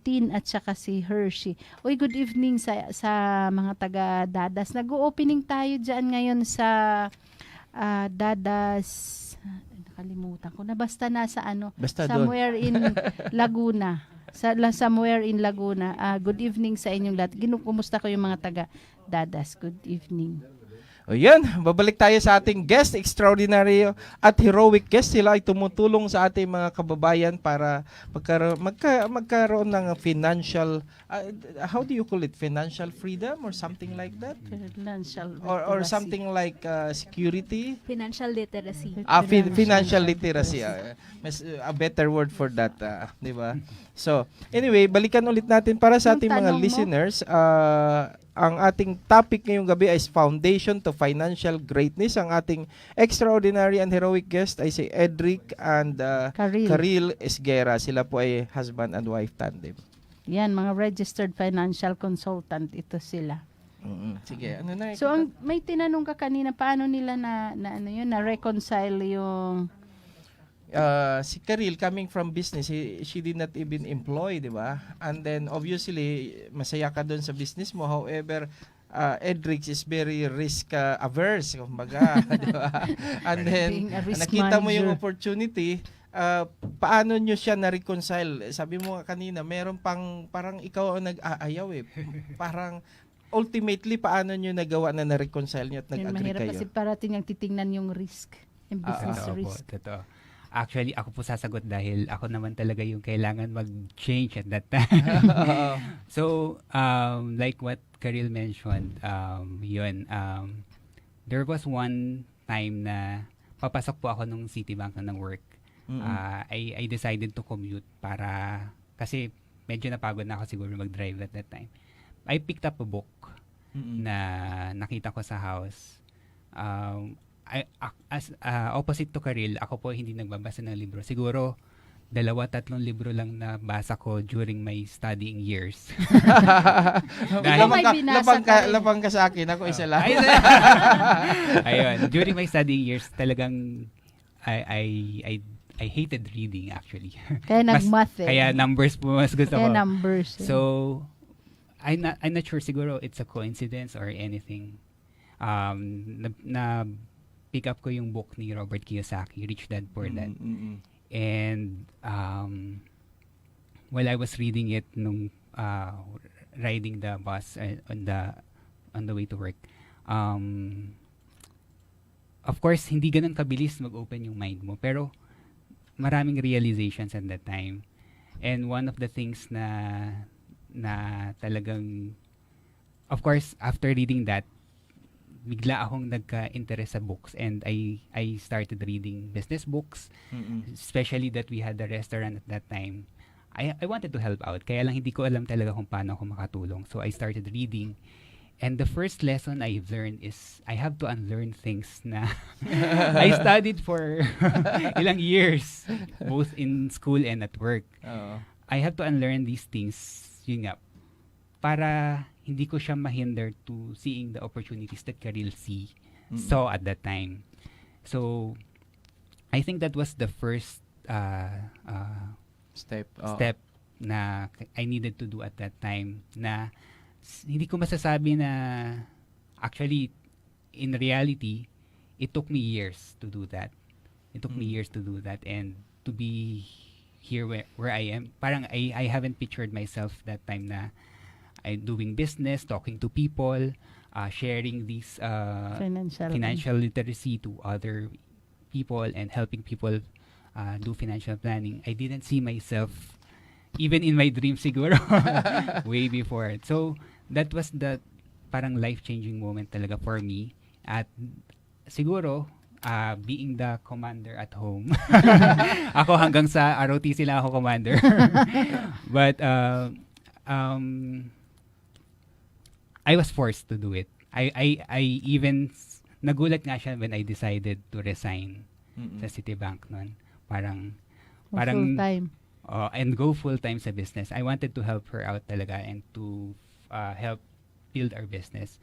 Tin at saka si Hershey. Uy, good evening sa mga taga-Dadas. Nag-opening tayo dyan ngayon sa Dadas, nakalimutan ko na, basta nasa Basta doon. somewhere in Laguna. Somewhere in Laguna. Good evening sa inyong lahat. Kumusta ko yung mga taga-Dadas? Good evening. O yan, babalik tayo sa ating guest, extraordinary at heroic guest. Sila ay tumutulong sa ating mga kababayan para magkaroon ng financial, how do you call it? Financial freedom or something like that? Financial Or literacy. something like security? Financial literacy. Financial literacy. A better word for that, di ba? So, anyway, balikan ulit natin para sa Yung ating mga tanong mo? listeners. Ang ating topic ngayong gabi ay Foundation to Financial Greatness. Ang ating extraordinary and heroic guest ay si Edric and Karil Esguera. Sila po ay husband and wife tandem. Yan, mga registered financial consultant ito sila. Sige, ano na? So, may tinanong ka kanina, paano nila na reconcile yung si Karil coming from business, she did not even employ, di ba? And then obviously masaya ka doon sa business mo. However, Edric is very risk averse, kumbaga, di ba? And then Being a risk nakita mo yung manager. opportunity, paano nyo siya na-reconcile? Sabi mo kanina, meron parang ikaw ang nag-aayaw eh. Parang ultimately, paano nyo nagawa na na-reconcile nyo at yun, nag-agree mahirap kayo? kasi parating ang titingnan yung risk. Yung business Totoo po, risk. totoo. Actually, ako po sasagot dahil ako naman talaga yung kailangan mag-change at that time. So, like what Karil mentioned, there was one time na papasok po ako nung Citibank na ng work. I decided to commute kasi medyo napagod na ako siguro mag-drive at that time. I picked up a book na nakita ko sa house. Opposite to Karil, ako po hindi nagbabasa ng libro. Siguro 2-3 libro lang na basa ko during my studying years. Ikaw may binasa ka rin. Lapang ka sa akin, ako isa lang. Ayun, during my studying years, talagang I hated reading actually. Kaya nag-math eh. Kaya numbers po mas gusto Kaya ko. numbers eh. So, I'm not sure siguro it's a coincidence or anything. Na pick up ko yung book ni Robert Kiyosaki, Rich Dad Poor Dad. And while I was reading it nung riding the bus on the way to work, of course hindi ganun kabilis mag-open yung mind mo, pero maraming realizations at that time. And one of the things na talagang, of course, after reading that, bigla akong nagka-interest sa books, and I started reading business books, especially that we had a restaurant at that time. I wanted to help out. Kaya lang hindi ko alam talaga kung paano ako makatulong. So I started reading. And the first lesson I've learned is I have to unlearn things na I studied for ilang years, both in school and at work. Oo. I have to unlearn these things, yun nga, para hindi ko siya mahinder to seeing the opportunities that Karil saw at that time. So, I think that was the first Step. Oo. step na I needed to do at that time na hindi ko masasabi na actually in reality it took me years to do that. It took me years to do that and to be here where I am. Parang I haven't pictured myself that time na I'm doing business, talking to people, sharing these financial literacy to other people and helping people do financial planning. I didn't see myself even in my dreams siguro way before. So that was the parang life-changing moment talaga for me. At siguro being the commander at home. Ako hanggang sa ROTC lang ako commander. But I was forced to do it. I even nagulat nga siya when I decided to resign sa Citibank noon. Parang Full time. and go full time sa business. I wanted to help her out talaga and to help build our business.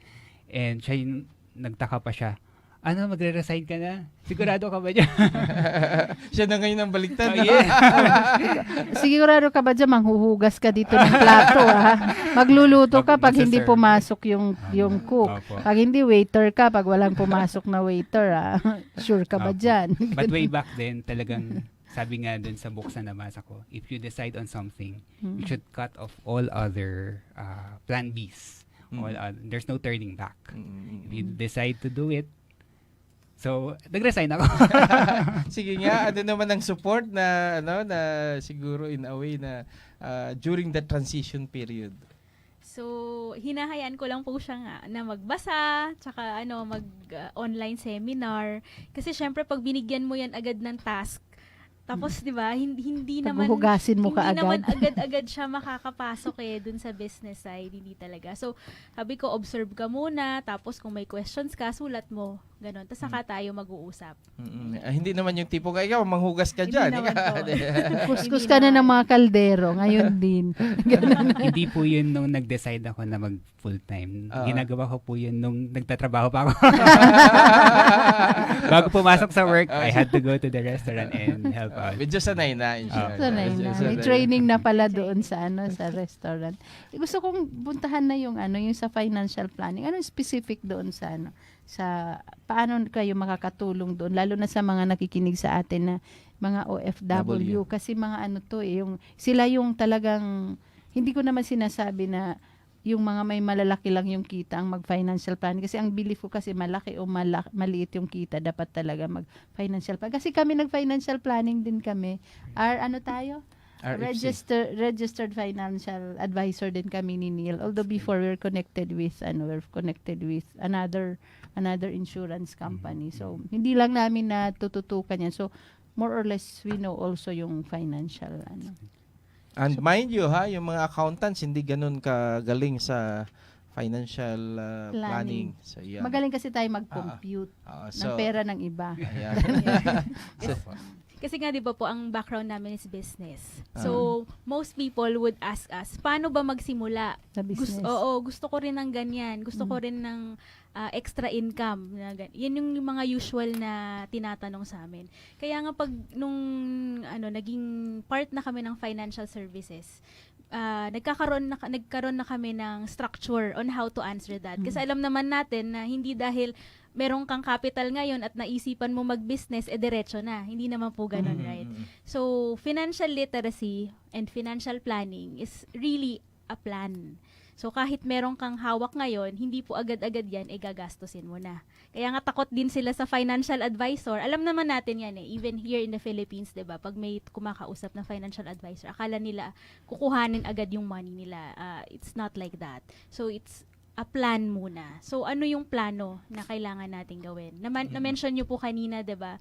And siya yung nagtaka pa siya. Ano, magre-resign ka na? Sigurado ka ba dyan? Siya na ngayon ang baliktad. Oh, yeah. Sigurado ka ba dyan, manghuhugas ka dito ng plato, ha? Magluluto ka pag hindi Magsaserve. pumasok yung cook. Opo. Pag hindi, waiter ka pag walang pumasok na waiter, ha? Sure ka ba Opo. dyan? But way back then, talagang sabi nga dun sa books na nabasa ko, if you decide on something, you should cut off all other plan Bs. There's no turning back. If you decide to do it, so, nag-resign ako. Sige nga, ano naman ang support na na siguro in a way na during the transition period. So, hinahayaan ko lang po siya nga na magbasa, tsaka mag-online seminar. Kasi syempre, pag binigyan mo yan agad ng task, tapos, di ba, hindi naman Paghuhugasin mo hindi kaagad. naman agad-agad siya makakapasok dun sa business side, hindi talaga. So, sabi ko, observe ka muna, tapos kung may questions ka, sulat mo. Ganon. Tapos saka tayo mag-uusap. Hindi naman yung tipo ka, ikaw, manghugas ka Hindi dyan. naman po. Kuskus Hindi ka na naman. ng mga kaldero. Ngayon din. Hindi po yun nung nag-decide ako na mag full-time. Ginagawa ko po yun nung nagtatrabaho pa ako. Bago pumasok sa work, I had to go to the restaurant and help out. Medyo sanay na. in short. Sanay na. May training na pala doon sa sa restaurant. Gusto kong buntahan na yung yung sa financial planning. Ano specific doon sa sa paano kayo makakatulong doon lalo na sa mga nakikinig sa atin na mga OFW kasi mga yung sila yung talagang hindi ko naman sinasabi na yung mga may malalaki lang yung kita ang mag-financial planning kasi ang belief ko kasi malaki o maliit yung kita dapat talaga mag-financial planning kasi kami nag-financial planning din kami tayo RFC. registered financial advisor din kami ni Neil although before we're connected with another insurance company so hindi lang namin natututukan yan so more or less we know also yung financial And mind you yung mga accountants hindi ganun kagaling sa financial planning. So, yeah. magaling kasi tayo mag-compute ng pera ng iba. Ayan. Kasi nga, di ba po, ang background namin is business. So, most people would ask us, paano ba magsimula? Sa business. Gusto ko rin ng ganyan. Gusto ko rin ng extra income. Yan yung mga usual na tinatanong sa amin. Kaya nga pag nung naging part na kami ng financial services, nagkaroon na kami ng structure on how to answer that. Kasi alam naman natin na hindi dahil merong kang capital ngayon at naisipan mo mag-business, diretso na. Hindi naman po ganun, right? So, financial literacy and financial planning is really a plan. So, kahit merong kang hawak ngayon, hindi po agad-agad yan, gagastusin mo na. Kaya nga takot din sila sa financial advisor. Alam naman natin yan even here in the Philippines, diba? Pag may kumakausap na financial advisor, akala nila kukuhanin agad yung money nila. It's not like that. So, it's a plan muna. So, ano yung plano na kailangan natin gawin? Na-mention nyo po kanina, diba?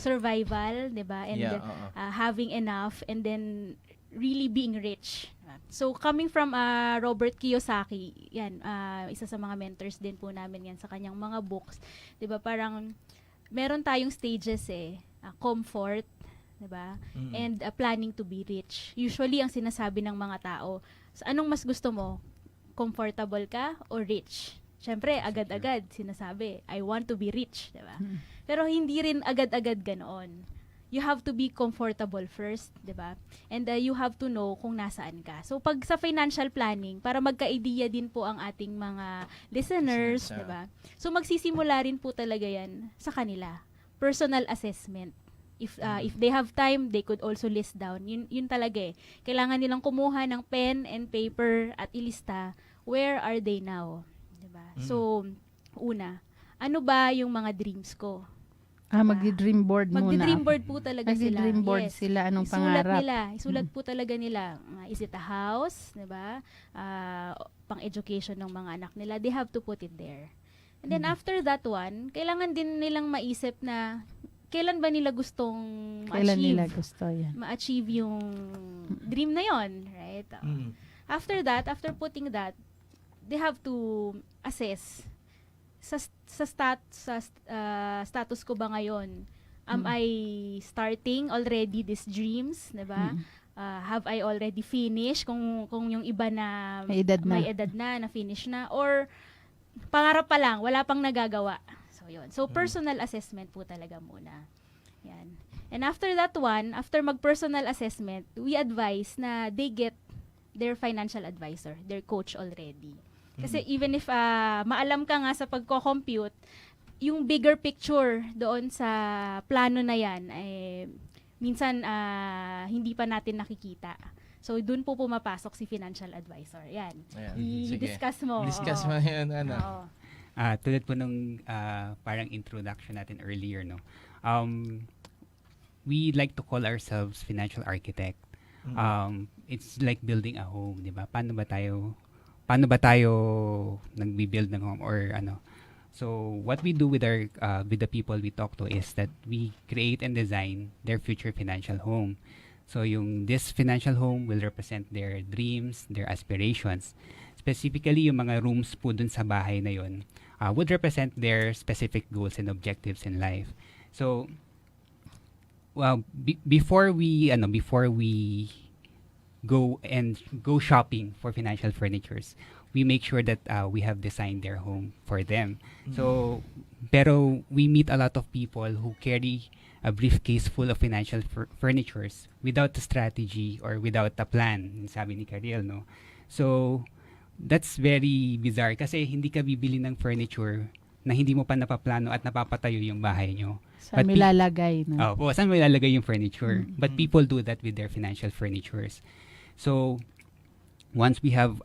Survival, diba? And having enough, and then really being rich. So coming from Robert Kiyosaki, yan, isa sa mga mentors din po namin yan sa kanyang mga books. 'Di ba? Parang meron tayong stages comfort, 'di ba? And planning to be rich. Usually ang sinasabi ng mga tao, anong mas gusto mo? Comfortable ka o rich? Siyempre, agad-agad sinasabi, I want to be rich, 'di ba? Pero hindi rin agad-agad ganoon. You have to be comfortable first, 'di ba? And you have to know kung nasaan ka. So pag sa financial planning, para magka-idea din po ang ating mga listeners, 'di ba? So magsisimula rin po talaga 'yan sa kanila. Personal assessment. If they have time, they could also list down. Yun talaga eh. Kailangan nilang kumuha ng pen and paper at ilista, where are they now? 'Di ba? So una, ano ba yung mga dreams ko? Magdi-dream board muna. Magdi-dream board po talaga sila. Magdi-dream board Yes. sila. Anong Isulat pangarap? nila. Isulat po talaga nila. Is it a house? Diba? Pang-education ng mga anak nila. They have to put it there. And then after that one, kailangan din nilang maisip na kailan ba nila gustong Kailan ma-achieve? nila gusto yan? Ma-achieve yung dream na yon, right? After that, after putting that, they have to assess sa status ko ba ngayon, am I starting already these dreams, 'di ba? Have I already finished kung yung iba na May edad na. na finish na, or pangarap pa lang, wala pang nagagawa. So yun. So personal assessment po talaga muna. Yan. And after that one, after mag-personal assessment, we advise na they get their financial advisor, their coach already. Kasi even if maalam ka nga sa pagko-compute, yung bigger picture doon sa plano na yan, minsan hindi pa natin nakikita. So, doon po pumapasok si financial advisor. Yan. I-discuss mo. Discuss mo yun, ano. Oo. Tulad po nung parang introduction natin earlier, no? We like to call ourselves financial architect. It's like building a home, di ba? Paano ba tayo nagbi-build ng home or ano? So what we do with the people we talk to is that we create and design their future financial home. So this financial home will represent their dreams, their aspirations. Specifically, yung mga rooms po dun sa bahay na yun would represent their specific goals and objectives in life. So before we go shopping for financial furnitures, we make sure that we have designed their home for them. So, pero we meet a lot of people who carry a briefcase full of financial furnitures without a strategy or without a plan, sabi ni Cariel, no? So, that's very bizarre kasi hindi ka bibili ng furniture na hindi mo pa napaplano at napapatayo yung bahay nyo. Saan may lalagay? No? Saan mo ilalagay yung furniture? But people do that with their financial furnitures. So, once we have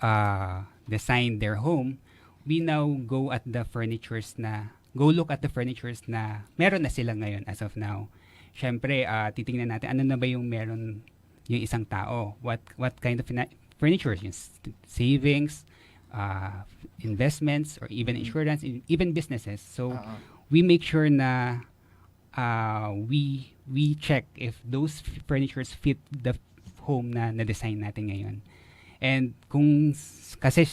designed their home, we now go look at the furnitures na meron na sila ngayon as of now. Siyempre, titingnan natin ano na ba yung meron yung isang tao. What kind of furnitures? Yung savings, investments, or even insurance, even businesses. So, we make sure na we check if those furnitures fit the home na na-design natin ngayon. And kasi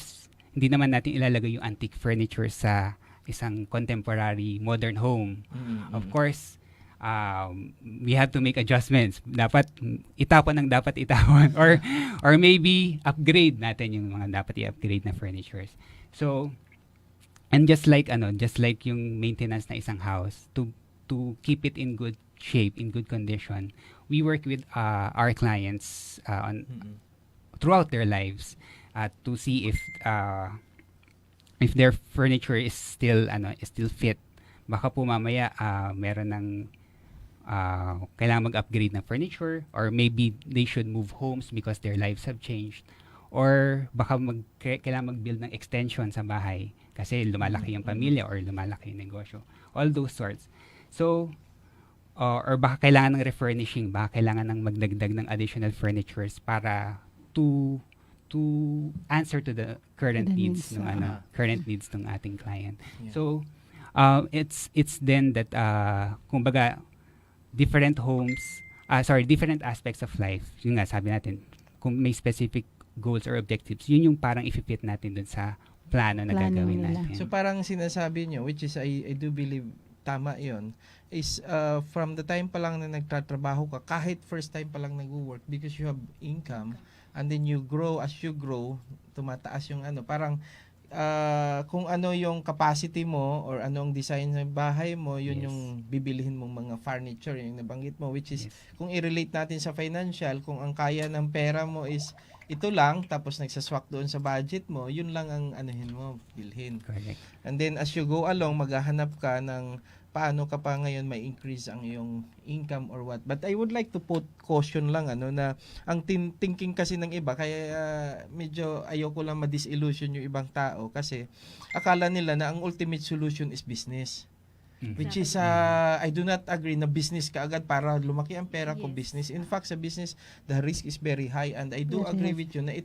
hindi naman natin ilalagay yung antique furniture sa isang contemporary modern home. Of course, we have to make adjustments. Dapat itapon ang dapat itawan or maybe upgrade natin yung mga dapat i-upgrade na furnitures. So, and just like yung maintenance na isang house, to keep it in good shape, in good condition, we work with our clients throughout their lives to see if their furniture is still fit. Baka po mamaya meron ng kailangan mag-upgrade ng furniture, or maybe they should move homes because their lives have changed, or baka kailangan mag-build ng extension sa bahay kasi lumalaki yung pamilya or lumalaki yung negosyo. All those sorts. So, or baka kailangan ng refurnishing, baka kailangan ng magdagdag ng additional furnitures para to answer to the current needs ng ating client. Yeah. So, it's then that kumbaga different aspects of life. Yung nga sabi natin, kung may specific goals or objectives, yun yung parang i-fit natin dun sa plano na Plano gagawin nila. natin. So parang sinasabi nyo, which is I do believe tama yon, is from the time pa lang na nagtatrabaho ka, kahit first time pa lang nag-work, because you have income, and then you grow, as you grow, tumataas yung ano, parang kung ano yung capacity mo or anong design ng bahay mo, yun Yes. yung bibilihin mong mga furniture, yung nabanggit mo, which is Yes. kung i-relate natin sa financial, kung ang kaya ng pera mo is ito lang, tapos nagsaswak doon sa budget mo, yun lang ang anuhin mo, bilhin. Correct. And then as you go along, maghahanap ka ng paano ka pa ngayon may increase ang iyong income or what. But I would like to put caution lang na ang thinking kasi ng iba, kaya medyo ayoko lang ma-disillusion yung ibang tao kasi akala nila na ang ultimate solution is business. Which is, I do not agree na business ka agad para lumaki ang pera ko Yes. business. In fact, sa business, the risk is very high, and I do Very agree high. with you na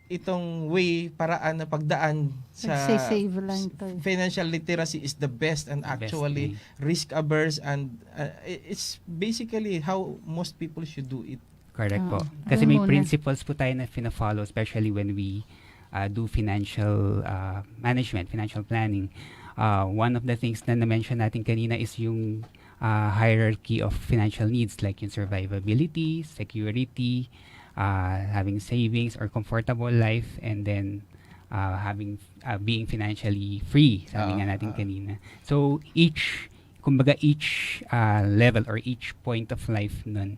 itong way, paraan na pagdaan sa Nagsisave lang to. financial literacy is the best and actually risk averse, and it's basically how most people should do it. Correct po. Oo. Kasi Yun may muna. principles po tayo na fina-follow, especially when we do financial management, financial planning. One of the things na na-mention natin kanina is yung hierarchy of financial needs, like yung survivability, security, having savings or comfortable life, and then being financially free, sabi nga natin kanina. So each level or each point of life nun,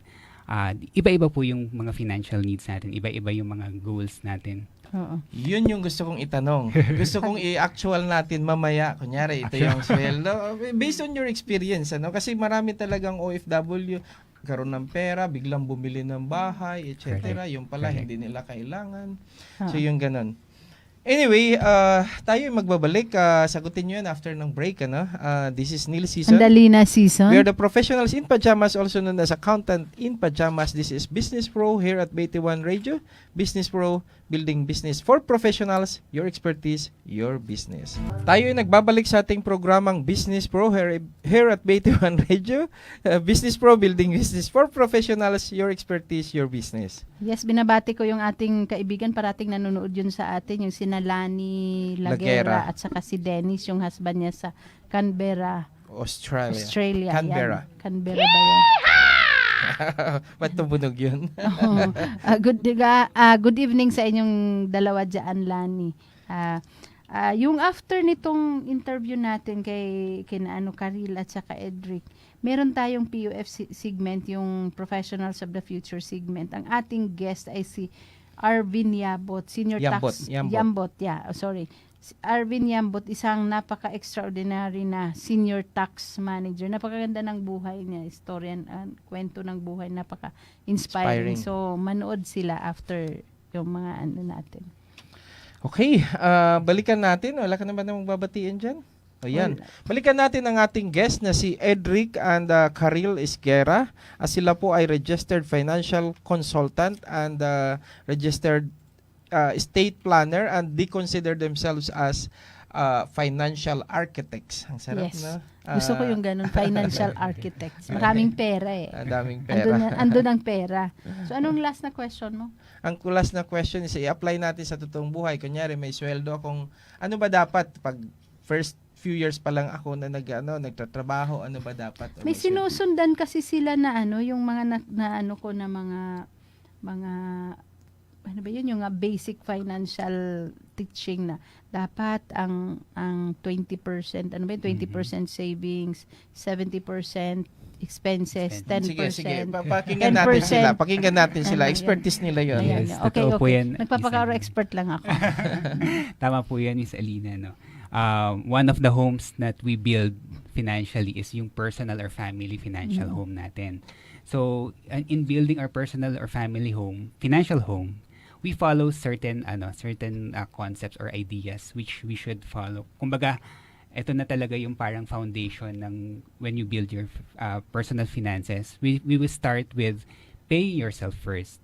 iba-iba po yung mga financial needs natin, iba-iba yung mga goals natin. Oo. Yun yung gusto kong itanong. Gusto kong i-actual natin mamaya. Kunyari, ito yung sweldo. Based on your experience, ano? Kasi marami talagang OFW, karoon ng pera, biglang bumili ng bahay, etc. Correct. Yung pala, Correct. hindi nila kailangan. Oo. So, yung ganun. Anyway, tayo magbabalik. Sagutin nyo yan after ng break, ano? This is Neil Season. Ang dali na season. We are the professionals in pajamas, also known as accountant in pajamas. This is Business Pro here at 21 Radio. Business Pro, building business for professionals, your expertise, your business. Tayo ay nagbabalik sa ating programang Business Pro here at 21 Radio. Business Pro, building business for professionals, your expertise, your business. Yes, binabati ko yung ating kaibigan, parating nanonood yun sa atin, yung sina Lani Lagera Lagera. at saka si Dennis, yung husband niya sa Canberra, Australia. Canberra. Yan. Canberra ba yan? Ba't tumunog yun? Oo. Good evening sa inyong dalawa dyan, Lani. Yung after nitong interview natin kay Karil at saka Edric, meron tayong PUF segment, yung Professionals of the Future segment. Ang ating guest ay si Arvin Yambot, Senior Tax... Yambot. Arvin Yambot, isang napaka-extraordinary na Senior Tax Manager. Napakaganda ng buhay niya, istorya, kwento ng buhay, napaka-inspiring. Inspiring. So, manood sila after yung mga ano natin. Okay, balikan natin. Wala ka naman na magbabatiin dyan? Ayan. Balikan natin ang ating guest na si Edric and Karil Esguera. Sila po ay registered financial consultant and registered estate planner, and they consider themselves as financial architects. Ang sarap, Yes. no? Gusto ko yung ganun, financial architects. Maraming pera eh. Ang daming pera. Andun ang pera. So, anong last na question mo? Ang last na question is i-apply natin sa totoong buhay. Kunyari, may sweldo akong, ano ba dapat pag first few years pa lang ako na nagtatrabaho, ano ba dapat? May sinusundan kasi sila na yung mga mga ano ba yun, yung basic financial teaching na dapat ang 20%, ano ba yun, 20% savings, 70% expenses, 10%. Sige. Pakinggan natin sila. Pakinggan natin sila. Ano, Expertise nila yon. Ayan, Yes, okay, totoo po okay. yan, Nagpapakaro Miss expert lang ako. Tama po yan, Miss Alina. No? One of the homes that we build financially is yung personal or family financial home natin. So, in building our personal or family home, financial home, we follow certain concepts or ideas which we should follow. Kumbaga, ito na talaga yung parang foundation ng when you build your personal finances. We will start with paying yourself first.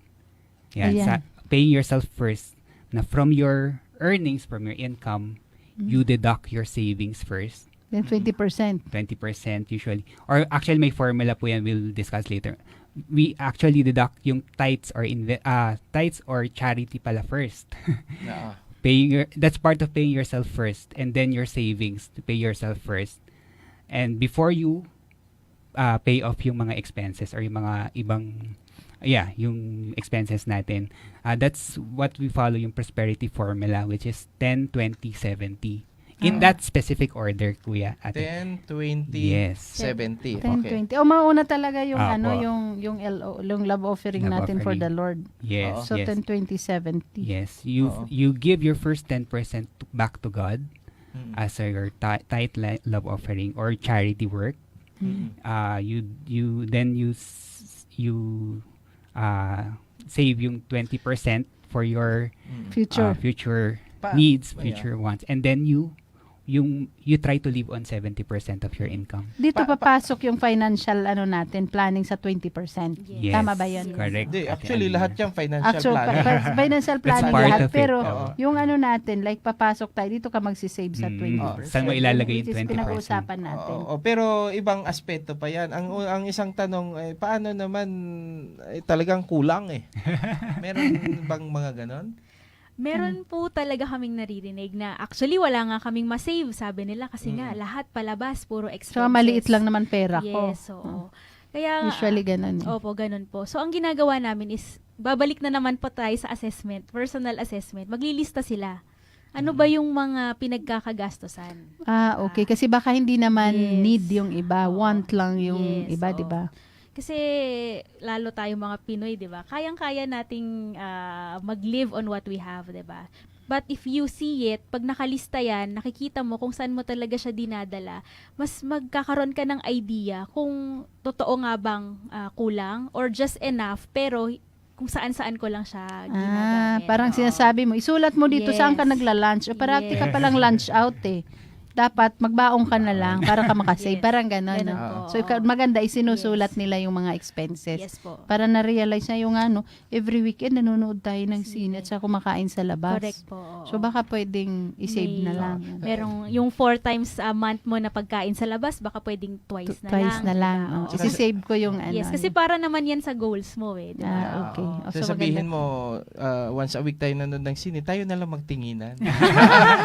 Yan, Ayan. paying yourself first na from your earnings, from your income, you deduct your savings first. Then 20%. 20% usually. Or actually may formula po yan, we'll discuss later. we actually deduct yung tithes or charity pala first. Oo. That's part of paying yourself first, and then your savings to pay yourself first. And before you pay off yung mga expenses or yung mga ibang yung expenses natin. That's what we follow, yung prosperity formula, which is 10, 20, 70. In that specific order, Kuya. Ate. 10, 20, Yes. 70. 10, Okay. 20. O mauna talaga yung Apo. yung LO, yung love offering Love natin for offering. the Lord. Yes, So yes. 10, 20, 70. Yes, Oo. you give your first 10% back to God Mm. as your tithe love offering or charity work. Mm. You save yung 20% for your Future. future Pa- needs, yeah. future wants, and then you try to live on 70% of your income. Dito Pa- papasok yung financial natin, planning sa 20%. Yes, Tama ba yun? Correct. Hindi, Ate actually Alina. lahat yung financial Actual planning. financial planning part lahat, of it. pero Oo. yung natin, like papasok tayo, dito ka magsisave sa 20%. Saan mo ilalagay yung Which is 20%? pinag-uusapan natin. Oo, pero ibang aspeto pa yan. Ang isang tanong, paano naman talagang kulang eh? Meron bang mga ganon? Meron po talaga kaming naririnig na actually wala nga kaming masave, sabi nila, kasi nga lahat palabas, puro expenses. So, maliit lang naman pera ko. Yes, oo. Kaya, Usually ganun. opo, ganun po. So, ang ginagawa namin is, babalik na naman po tayo sa assessment, personal assessment. Maglilista sila. Ano ba yung mga pinagkakagastosan? Okay. Kasi baka hindi naman Yes. need yung iba. Oo. Want lang yung Yes, iba, oo. di ba? Kasi lalo tayo mga Pinoy, 'di ba? Kayang-kaya nating mag-live on what we have, 'di ba? But if you see it, pag nakalista 'yan, nakikita mo kung saan mo talaga siya dinadala, mas magkakaroon ka ng idea kung totoo nga bang kulang or just enough, pero kung saan-saan ko lang siya ginagamit. Parang Oo. sinasabi mo, isulat mo dito Yes. saan ka nagla-lunch. O parati ka Yes. palang lunch out eh. Dapat magbaong ka na lang para ka makasave. Yes. Parang gano'n. Ganun No? po, So, oo. maganda, isinusulat Yes. nila yung mga expenses. Yes po. Para na-realize na yung every weekend nanonood tayo ng sine at sa kumakain sa labas. Correct po. oo. So, baka pwedeng i-save na May- lang. Merong yung 4 times a month mo na pagkain sa labas, baka pwedeng twice na Twice lang. na lang. diba? Oh. Oo. Isi-save ko yung Yes, kasi para naman yan sa goals mo eh. Diba? Okay. Oo. So, So, sabihin maganda. mo, once a week tayo nanonood ng sine, tayo na lang magtinginan.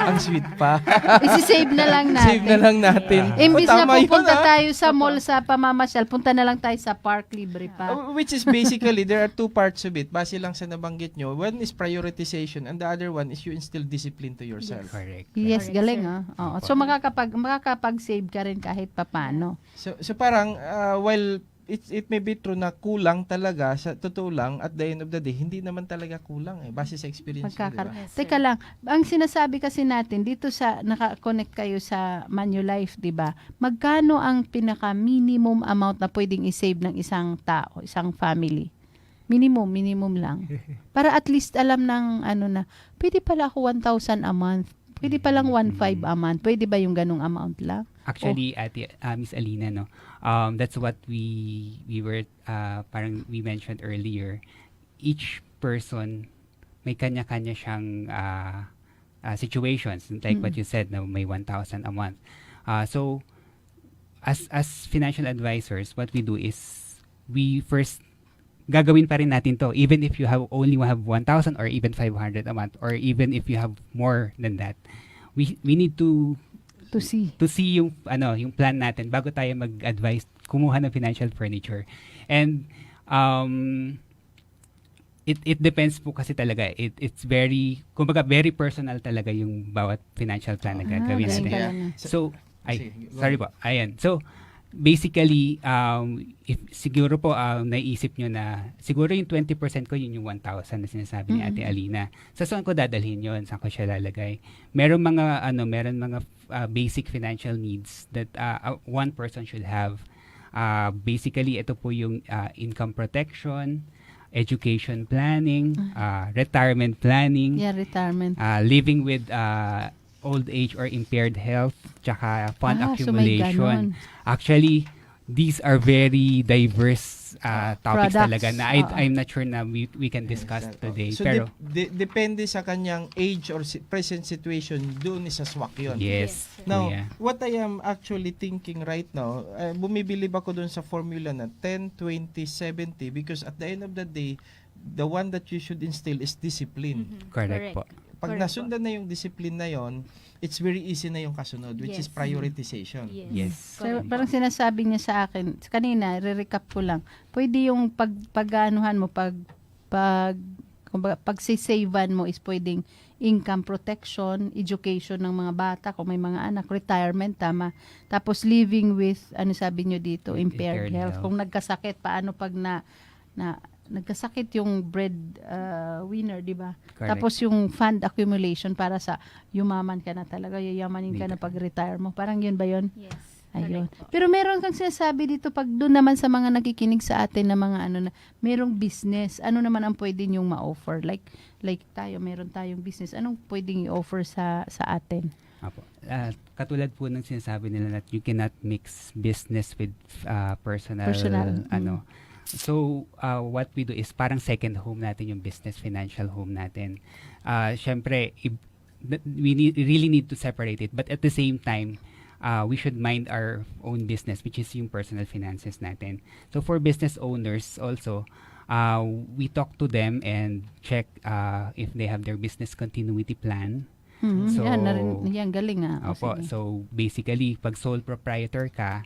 Ang sweet pa. Isi-save na lang natin. Save na lang natin. Imbis Oh, na tama yun, pupunta ah. tayo sa mall sa pamamasyal, punta na lang tayo sa park, libre pa. Which is basically, there are two parts of it. Base lang sa nabanggit nyo. One is prioritization and the other one is you instill discipline to yourself. Correct. Yes, Correct, galing sir. Oo. So makakapag-save ka rin kahit papano. So parang, while it may be true na kulang talaga, sa totoo lang, at the end of the day, hindi naman talaga kulang eh. Base sa experience nyo, diba? Yes, sir. Teka lang, ang sinasabi kasi natin dito sa naka-connect kayo sa Manulife, 'di ba? Magkano ang pinaka-minimum amount na pwedeng i-save ng isang tao, isang family? Minimum lang. Para at least alam ng na, pwede pala ako 1,000 a month. Pwede pa lang 1,500 a month. Pwede ba yung ganung amount lang? Actually, Ate Miss Alina, no, that's what we were parang we mentioned earlier. Each person may kanya-kanya siyang situations, like what you said, na may 1,000 a month. So as financial advisors, what we do is we first gagawin pa rin natin to, even if you only have 1,000 or even 500 a month, or even if you have more than that. We need to To see yung yung plan natin bago tayo mag-advise kumuha ng financial furniture. And it depends po kasi talaga. It's very, kumbaga very personal talaga yung bawat financial plan na gagawin galing natin. pala na. So, Sige, go sorry po. Ayan. So, basically, if siguro po naisip nyo na siguro yung 20% ko yun yung 1,000 na sinasabi ni Ate Alina. Sa saan ko dadalhin yun? Saan ko siya lalagay? Meron mga basic financial needs that one person should have. Basically, ito po yung income protection, education planning, retirement planning, Yeah, retirement. living with old age or impaired health, tsaka fund So may accumulation. ganon. Actually, these are very diverse topics Products. talaga na I'm not sure na we can discuss today. So Pero depende sa kanyang age or present situation, doon sa swak yun. yes, Now, kuya. what I am actually thinking right now, bumibilib ako dun sa formula na 10, 20, 70 because at the end of the day, the one that you should instill is discipline. Correct po. Pag Correct nasundan na yung discipline na yon, it's very easy na yung kasunod, which is Yes. prioritization. Yes. Pero Correct. parang sinasabi niya sa akin, kanina, re-recap ko lang, pwede yung pag-anuhan mo, kumbaga, pag-savean mo is pwedeng income protection, education ng mga bata, kung may mga anak, retirement, tama. Tapos living with, ano sabi nyo dito, impaired Impaired health. health. Kung nagkasakit, paano pag nagkasakit yung bread winner, di ba? Correct. Tapos yung fund accumulation para sa yumaman ka na talaga, yayamanin ka na pag-retire mo. Parang yun ba yun? Yes. Ayun. Correct po. Pero meron kang sinasabi dito pag doon naman sa mga nakikinig sa atin na mga ano na merong business, ano naman ang pwede niyong ma-offer? Like tayo, meron tayong business. Anong pwedeng i-offer sa atin? Apo. Katulad po ng sinasabi nila that you cannot mix business with personal. Ano. So, what we do is parang second home natin yung business, financial home natin. Syempre, we really need to separate it. But at the same time, we should mind our own business, which is yung personal finances natin. So, for business owners also, we talk to them and check if they have their business continuity plan. So, yan, galing ah. Opo. Sige. So, basically, pag sole proprietor ka,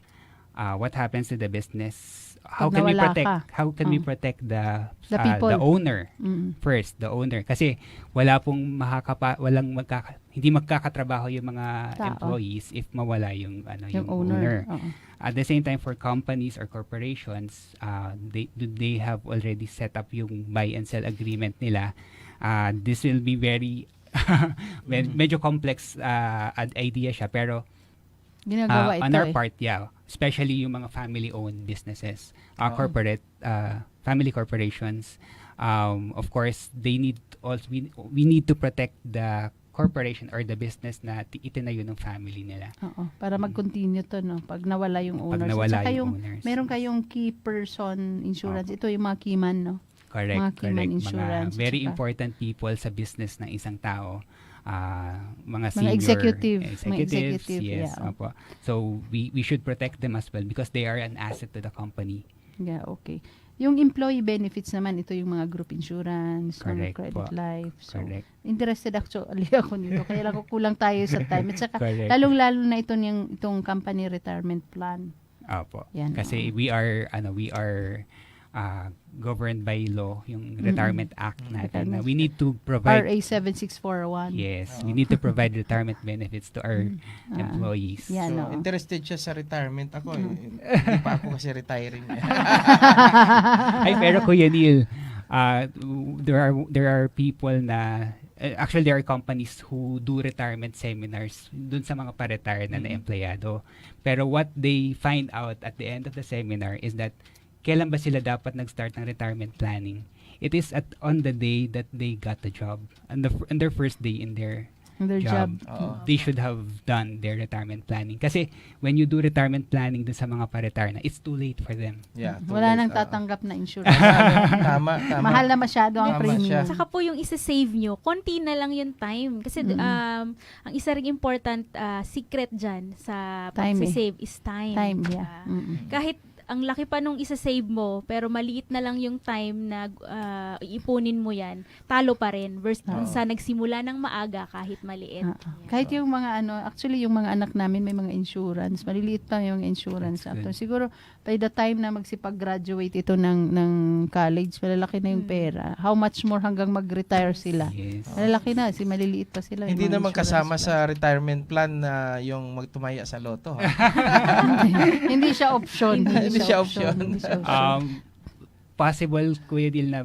what happens to the business? How Pag can we nawala protect? ka. How can we protect the people. the owner Mm. first? The owner, kasi wala pong hindi magkakatrabaho yung mga Tao. employees if mawala yung Yung owner. Oo. At the same time, for companies or corporations, they have already set up yung buy and sell agreement nila. This will be very medyo complex idea siya, pero Ginagawa ito on our eh. part, yeah, especially yung mga family-owned businesses, corporate, family corporations, of course, they need also, we need to protect the corporation or the business na itinayo ng family nila. Oo, para mag-continue to, no? Pag nawala yung Pag owners. nawala At saka yung owners. meron kayong key person insurance. Ito yung mga key man, no? Correct, Mga keyman correct. insurance, Mga very tsaka- important people sa business ng isang tao. Mga Mga senior executive, mga executives, executive, yes, yeah. opo. So we should protect them as well because they are an asset to the company. Yeah, okay. Yung employee benefits naman, ito yung mga group insurance, mga Correct credit po. life. So, Correct. interested actually ako nito. Kaya lang kulang tayo sa time. At saka, Correct. lalong-lalo na itong company retirement plan. Opo. Yan, Kasi we are governed by law, yung Retirement Act natin. Na we need to provide RA 7641. yes, we need to provide retirement benefits to our employees. Yan, So, no? interested siya sa retirement. Ako, hindi pa ako kasi retiring. Ay, pero Kuya Neil, there are people na actually there are companies who do retirement seminars dun sa mga pa-retire na empleyado. Pero what they find out at the end of the seminar is that kailan ba sila dapat nag-start ng retirement planning? It is on the day that they got the job. On their first day in their job. They should have done their retirement planning. Kasi when you do retirement planning dun sa mga pa-retire na, it's too late for them. Yeah, Wala too nang late. tatanggap na insurance. Tama. Mahal na masyado ang Tama premium. siya. Saka po yung isa-save nyo, konti na lang yung time. Kasi ang isa ring important secret dyan sa Time pag-save is time. Time, yeah. Kahit ang laki pa nung isa-save mo, pero maliit na lang yung time na iipunin mo yan, talo pa rin. Versus dun sa nagsimula ng maaga kahit maliit. Kahit yung mga actually yung mga anak namin may mga insurance, maliliit pa yung insurance. That's good. Siguro by the time na magsipag-graduate ito ng college, malalaki na yung pera. How much more hanggang mag-retire sila? Yes. Malalaki na, maliliit pa sila. Hindi yung mga naman insurance kasama plan. sa retirement plan na yung magtumaya sa loto. Ha? Hindi siya option. Hindi siya option. Hindi siya option. Possible, Kuya Dil, na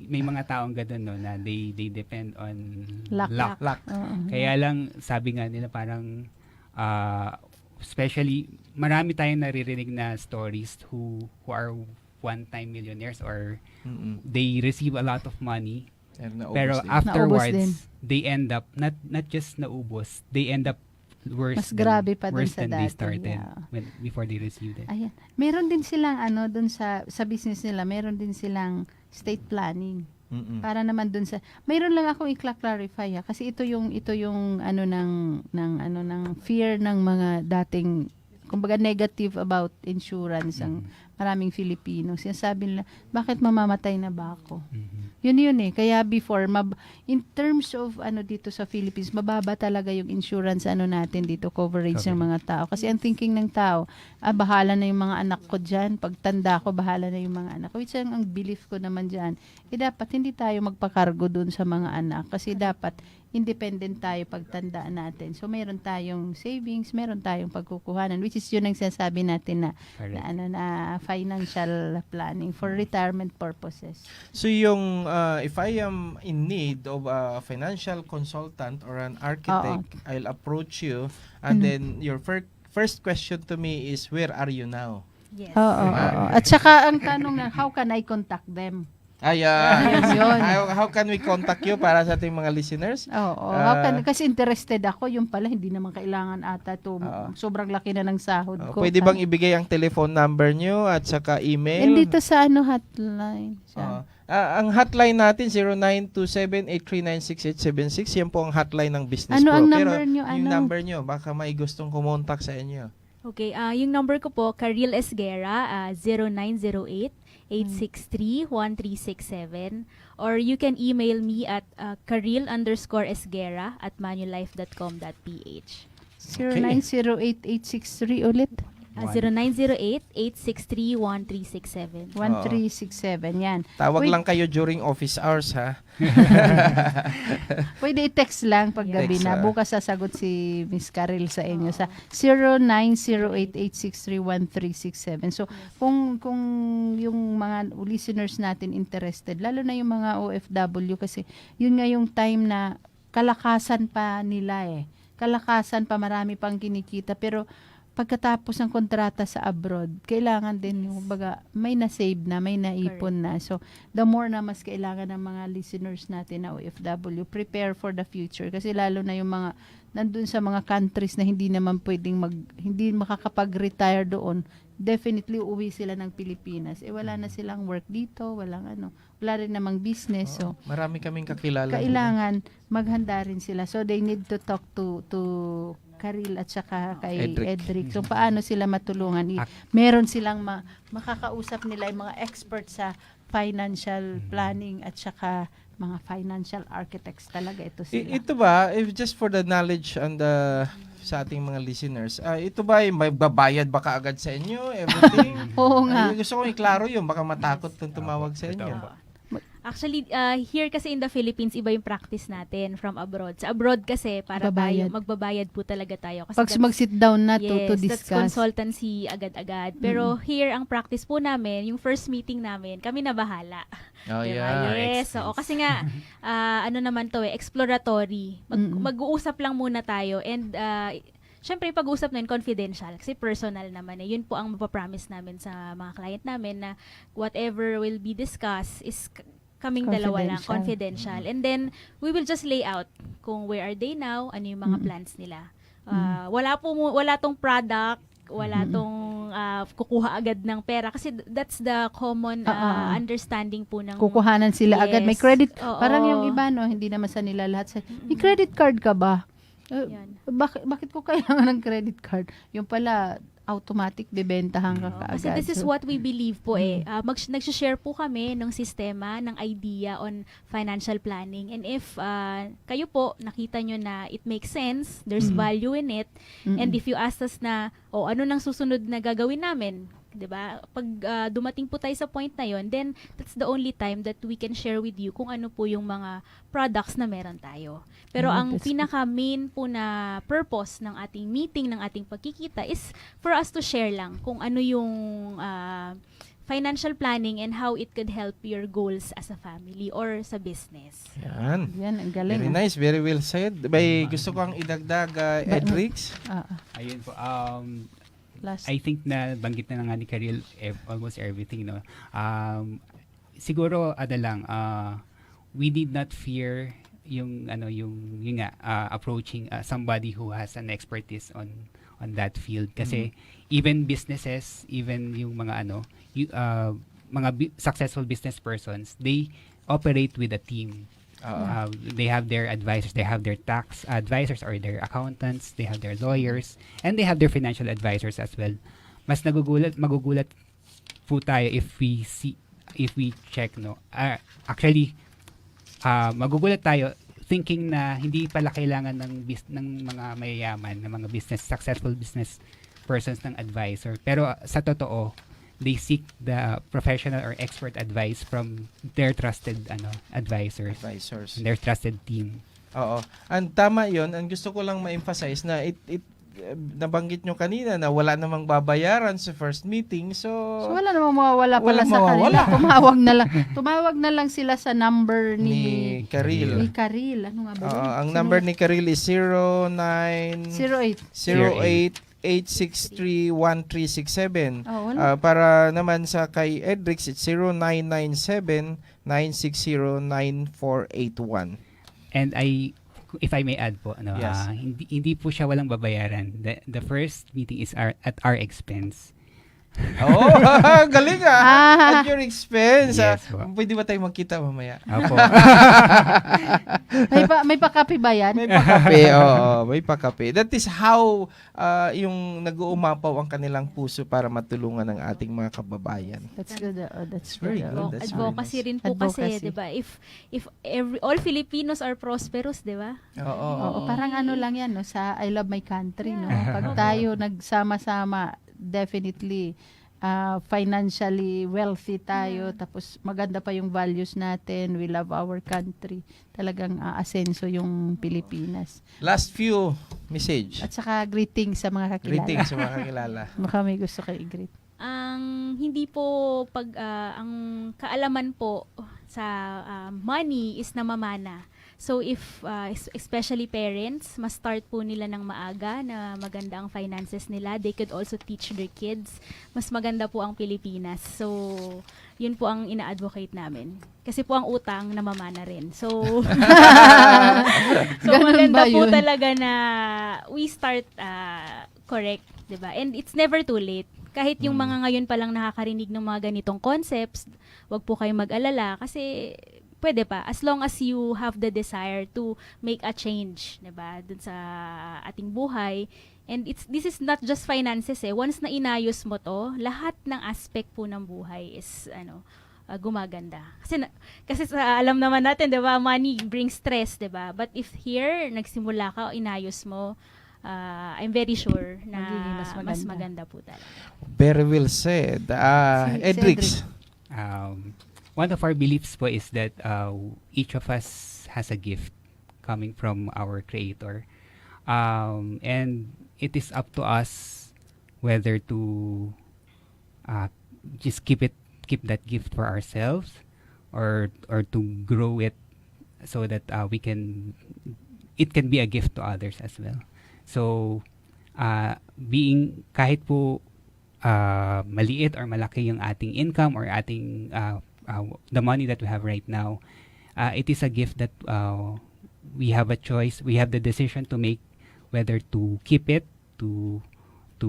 may mga taong ganun, no, na they depend on Luck. Luck. Oo. Kaya lang, sabi nga nila parang, especially, marami tayong naririnig na stories who are one-time millionaires or they receive a lot of money. Naubos Pero din. afterwards, Naubos din. they end up, not just naubos, they end up worse Mas grabe pa dun worse sa than they dati, started yeah. before they received it. Ayan. Meron din silang ano dun sa business nila, meron din silang state planning. Mm-mm. Para naman dun sa mayroon lang akong i-clarify kasi ito yung ano ng fear ng mga dating kumbaga negative about insurance ang maraming Filipino. Sinasabi nila, bakit mamamatay na ba ako? Yun eh. Kaya before, in terms of ano dito sa Philippines, mababa talaga yung insurance ano natin dito, coverage ng mga tao. Kasi ang thinking ng tao, bahala na yung mga anak ko dyan. Pag tanda ko, bahala na yung mga anak ko. Which ang belief ko naman dyan, dapat hindi tayo magpakargo dun sa mga anak. Kasi dapat independent tayo pagtandaan natin. So, meron tayong savings, meron tayong pagkukuhanan, which is yun ang sinasabi natin na financial planning for retirement purposes. So yung if I am in need of a financial consultant or an architect, I'll approach you and then your first question to me is, where are you now? Yes. Oo. At saka ang tanong na, how can I contact them? Ayan. Yun. How can we contact you para sa ating mga listeners? Oo. Kasi interested ako, yung pala hindi naman kailangan ata to. Sobrang laki na ng sahod ko. Pwede bang ibigay ang telephone number nyo at saka email? And dito sa hotline. Ang hotline natin 0927-839-6876. Yan po ang hotline ng Business Ano Pro. ang Pero number nyo? yung number nyo, baka may gustong kumontak sa inyo. Okay, yung number ko po, Karil Esguera, 0908-863-1367. Or you can email me at karil_esguera@manulife.com.ph. 0908-863 ulit. 0908-863-1367. 1367, yan. Tawag lang kayo during office hours, ha? Pwede i-text lang pag gabi Text, na. Bukas sasagot si Miss Karil sa inyo sa 0908-863-1367. So, kung yung mga listeners natin interested, lalo na yung mga OFW kasi yun nga yung time na kalakasan pa nila kalakasan pa, marami pang kinikita, pero pagkatapos ng kontrata sa abroad, kailangan din yung baga may na-save na, may naipon na. So, the more na mas kailangan ng mga listeners natin na OFW, prepare for the future. Kasi lalo na yung mga nandun sa mga countries na hindi naman pwedeng hindi makakapag-retire doon, definitely uuwi sila ng Pilipinas. Wala na silang work dito, wala rin namang business. So, marami kaming kakilala. Kailangan maghanda rin sila. So, they need to talk to Karil at saka kay Edric. So, paano sila matulungan? Meron silang makakausap nila yung mga expert sa financial planning at saka mga financial architects talaga ito sila. Ito ba, if just for the knowledge and sa ating mga listeners, ito ba may babayad ba kaagad sa inyo? Everything? Oo nga. Gusto kong iklaro yun, baka matakot nung tumawag sa inyo. Actually, here kasi in the Philippines, iba yung practice natin from abroad. Sa abroad kasi, para tayo, magbabayad po talaga tayo. Kasi pag mag-sit down na to that's discuss. consultancy agad-agad. Pero here, ang practice po namin, yung first meeting namin, kami na bahala. Oh, diba? yeah. Yes. So, kasi nga, ano naman to exploratory. Mag-uusap lang muna tayo. And, syempre, pag-uusap na yun, confidential. Kasi personal naman. Yun po ang mapapromise namin sa mga client namin na whatever will be discussed is kaming dalawa lang, confidential. And then, we will just lay out kung where are they now, ano yung mga plans nila. Wala tong product, wala tong kukuha agad ng pera kasi that's the common understanding po ng kukuhanan sila agad. May credit. Oo. Parang yung iba, hindi naman sa nila lahat. May credit card ka ba? Bakit ko kailangan ng credit card? Yung pala, automatic bebentahan ka kaagad. Kasi this is what we believe po nagsishare po kami ng sistema, ng idea on financial planning. And if kayo po, nakita nyo na it makes sense, there's value in it, and if you ask us na, ano nang susunod na gagawin namin, 'di ba? Pag dumating po tayo sa point na 'yon, then that's the only time that we can share with you kung ano po yung mga products na meron tayo. Pero ang pinaka-main po na purpose ng ating meeting, ng ating pagkikita is for us to share lang kung ano yung financial planning and how it could help your goals as a family or sa business. Yan. Ang galing. Very nice, very well said. Gusto ko ang idagdag, Edrix. Ayun po. Last. I think na banggit na nga ni Karil almost everything, no. Siguro lang, we did not fear yung nga approaching somebody who has an expertise on that field kasi even businesses, even yung mga successful business persons, they operate with a team. They have their advisors, they have their tax advisors or their accountants, they have their lawyers, and they have their financial advisors as well. Mas magugulat po tayo if we check, no. Actually, magugulat tayo thinking na hindi pala kailangan ng mga mayayaman, ng mga successful business persons ng advisor. Pero sa totoo, they seek the professional or expert advice from their trusted advisors, and their trusted team. Oo. Ang tama 'yon. Ang gusto ko lang ma-emphasize na nabanggit nyo kanina na wala namang babayaran sa first meeting. So wala namang mawawala pala sa kanila. Tumawag na lang sila sa number ni Karil. Ni Karil. Ano nga ba yun? Ang number ni Karil is 0908-863-1367. Para naman sa kay Edrix, it's 0997-960-9481. And if I may add po, Yes. hindi po siya walang babayaran. The first meeting is at our expense. Oh, galing At your expense. Yes, po. Pwede ba tayo magkita mamaya? Opo. May pakape ba yan? May pakape, oo. May pakape. That is how yung nag-uumapaw ang kanilang puso para matulungan ng ating mga kababayan. That's good. That's very good. good. That's Advocacy very rin po kasi, Advocacy. 'di ba? If all Filipinos are prosperous, 'di ba? Oo, parang ano lang yan, no? Sa I Love My Country, no? Pag tayo nagsama-sama, definitely financially wealthy tayo, tapos maganda pa yung values natin, we love our country, talagang aasenso yung Pilipinas. Last few message. At saka greetings sa mga kakilala. Greetings sa mga kakilala. Baka may gusto kayo i-greet. Ang hindi po ang kaalaman po sa money is namamana. So if especially parents, mas start po nila ng maaga na maganda ang finances nila. They could also teach their kids. Mas maganda po ang Pilipinas. So yun po ang ina-advocate namin. Kasi po ang utang namamana rin. So Ganun maganda ba po yun? talaga na we start correct, 'di ba? And it's never too late. Kahit yung mga ngayon pa lang nakakarinig ng mga ganitong concepts, wag po kayong mag-alala kasi pwede pa as long as you have the desire to make a change, 'di ba? Dun sa ating buhay. And this is not just finances Once na inayos mo 'to, lahat ng aspect po ng buhay is gumaganda. Kasi alam naman natin, 'di ba, money brings stress, 'di ba? But if here nagsimula ka o inayos mo, I'm very sure na Magiging mas maganda po talaga. Very well said. Edrix. One of our beliefs po is that each of us has a gift coming from our Creator. And it is up to us whether to just keep that gift for ourselves or to grow it so that it can be a gift to others as well. So, being kahit po maliit or malaki yung ating income or ating the money that we have right now, it is a gift that we have a choice. We have the decision to make whether to keep it, to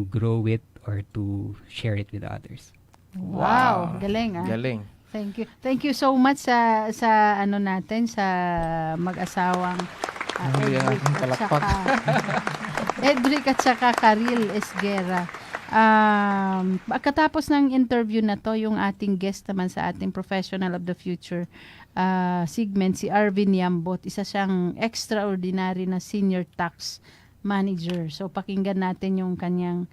grow it, or to share it with others. Wow. Galing Galing. Thank you. Thank you so much sa ano natin, sa mag-asawang Edric at saka Karil Esguerra. Pagkatapos ng interview na to, yung ating guest naman sa ating Professional of the Future segment, si Arvin Yambot, isa siyang extraordinary na senior tax manager. So pakinggan natin yung kanyang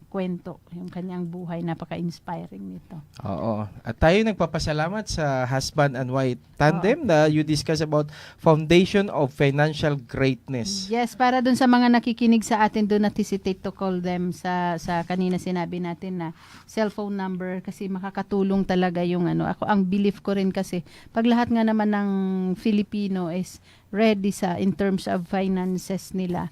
kwento, yung kanyang buhay. Napaka-inspiring nito. Oo. At tayo nagpapasalamat sa husband and wife tandem na you discuss about foundation of financial greatness. Yes, para dun sa mga nakikinig sa atin, do not hesitate to call them sa kanina sinabi natin na cellphone number kasi makakatulong talaga yung ako. Ang belief ko rin kasi pag lahat nga naman ng Filipino is ready in terms of finances nila,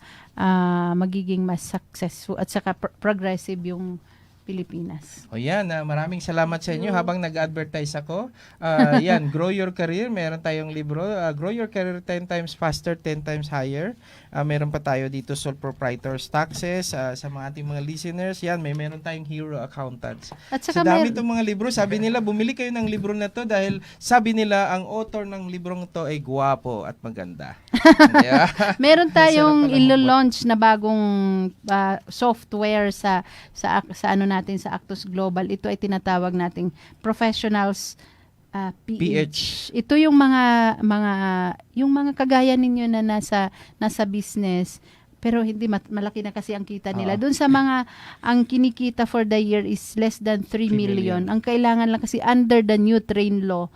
magiging mas successful at saka progressive yung Pilipinas. O yan, maraming salamat sa inyo habang nag-advertise ako. Yan, Grow Your Career. Meron tayong libro, Grow Your Career 10 times faster, 10 times higher. Meron pa tayo dito Sole Proprietors Taxes. Sa mga ating mga listeners, yan, meron tayong Hero Accountants. At Sa saka dami itong mga libro, sabi nila, bumili kayo ng libro na to dahil sabi nila, ang author ng librong to ay gwapo at maganda. Yeah. meron tayong Sarap palang ilo-launch na bagong software sa ano natin sa Actus Global. Ito ay tinatawag nating Professionals PH. Ito yung mga kagaya ninyo na nasa business pero hindi malaki na kasi ang kita nila. Doon sa mga ang kinikita for the year is less than 3 million. Ang kailangan lang kasi under the new train law,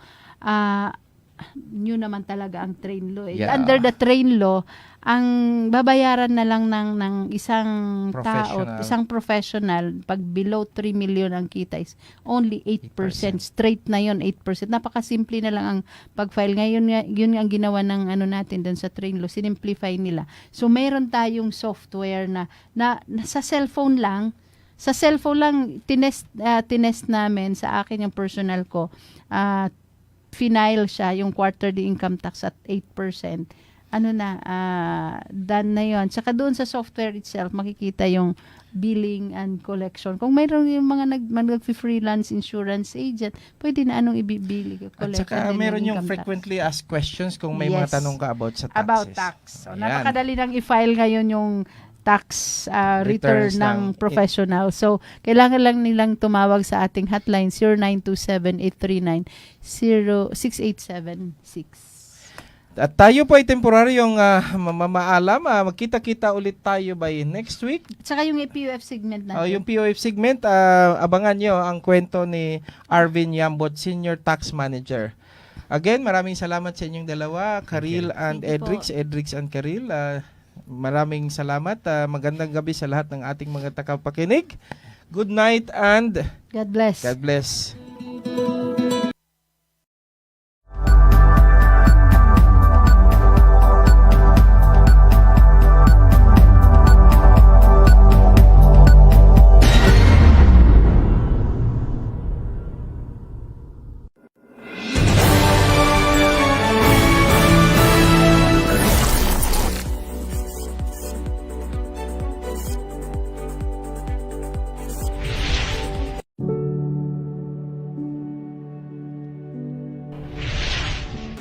new naman talaga ang train law. Yeah. Under the train law, ang babayaran na lang ng isang tao, Professional. isang professional, pag below 3 million ang kita is only 8%. Straight na yon 8%. Napakasimple na lang ang pag-file. Ngayon, yun ang ginawa ng ano natin doon sa train law. Sinimplify nila. So, mayroon tayong software na sa cellphone lang, tinest namin sa akin yung personal ko. Final siya, yung quarterly income tax at 8%. Done na yun. Saka doon sa software itself, makikita yung billing and collection. Kung mayroon yung mga nag-freelance insurance agent, pwede na anong ibibili. At saka meron yung frequently asked questions kung may mga tanong ka about sa taxes. About tax. So, Ayan. napakadali nang i-file ngayon yung tax return Returns ng ng professional. So, kailangan lang nilang tumawag sa ating hotline 0927-839-6876. At tayo po ay temporaryong mamaalam. Magkita-kita ulit tayo by next week. At saka yung PUF segment natin. Yung POF segment, abangan nyo ang kwento ni Arvin Yambot, Senior Tax Manager. Again, maraming salamat sa inyong dalawa, Karil and Thank you po. Edrix and Karil. Maraming salamat. Magandang gabi sa lahat ng ating mga tagapakinig. Good night and God bless. God bless.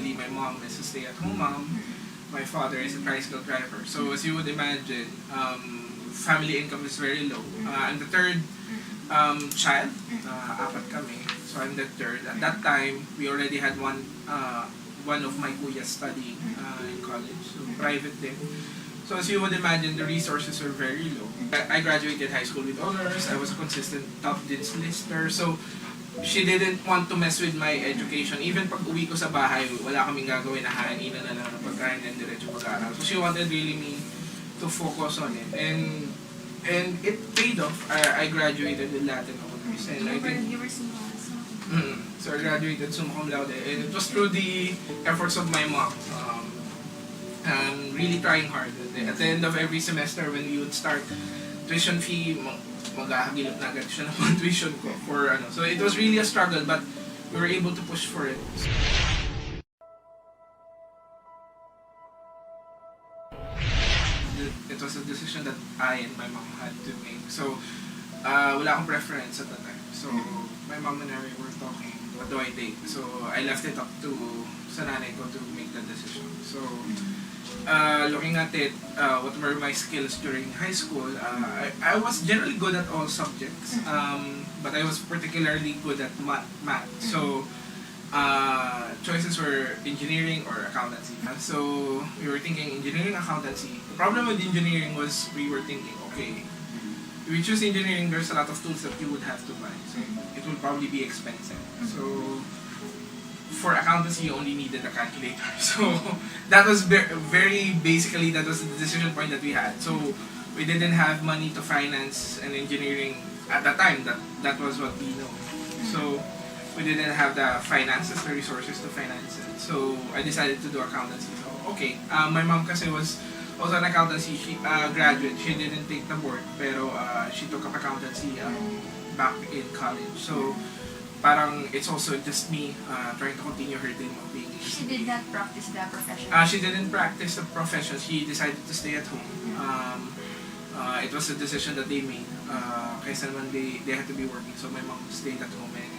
My mom is a stay-at-home mom. My father is a tricycle driver. So as you would imagine, family income is very low. I'm the third child. Apat kami. So I'm the third. At that time, we already had one of my kuyas studying in college. So private din. So as you would imagine, the resources are very low. I graduated high school with honors. I was a consistent top dean's lister. So she didn't want to mess with my education. Even pag uwi ko sa bahay, wala kaming gagawin na hainan na lang ng pagkain and diretso mag-aaral. So she wanted really me to focus on it. And it paid off. I graduated with Latin honors. And I think, You were small, so... so I graduated summa cum laude. And it was through the efforts of my mom. Really trying hard. At the end of every semester, when we would start tuition fee, maghahagilap na agad siya ng tuition ko for ano. So it was really a struggle, but we were able to push for it. It was a decision that I and my mom had to make. So wala akong preference at that time. So my mom and I were talking, what do I take? So I left it up to sa nanay ko to make the decision. So looking at it, what were my skills during high school, I was generally good at all subjects, but I was particularly good at math. So choices were engineering or accountancy. So we were thinking engineering, accountancy. The problem with engineering was we were thinking, okay, if we choose engineering, there's a lot of tools that you would have to buy. So it would probably be expensive. So for accountancy, you only needed a calculator. So that was very basically, that was the decision point that we had. So we didn't have money to finance an engineering at that time. That was what we know. So we didn't have the finances, the resources to finance it. So I decided to do accountancy. So okay, my mom kasi was also an accountancy graduate. She didn't take the board, pero she took up accountancy back in college. So parang it's also just me trying to continue her dream of being a She CPA. did not practice the profession. She didn't practice the profession. She decided to stay at home. It was a decision that they made. Kaysa naman they had to be working. So my mom stayed at home and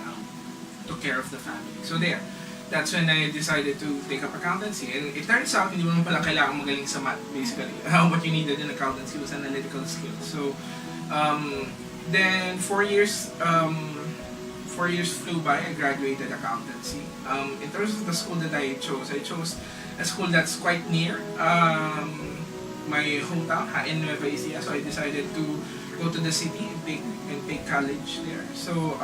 took care of the family. So there. That's when I decided to take up accountancy. And it turns out, hindi mo naman pala kailangan magaling sa math, basically. What you needed in accountancy was analytical skills. So, then 4 years flew by. I graduated accountancy. In terms of the school that I chose a school that's quite near my hometown in Nueva Ecija. So I decided to go to the city and take college there. So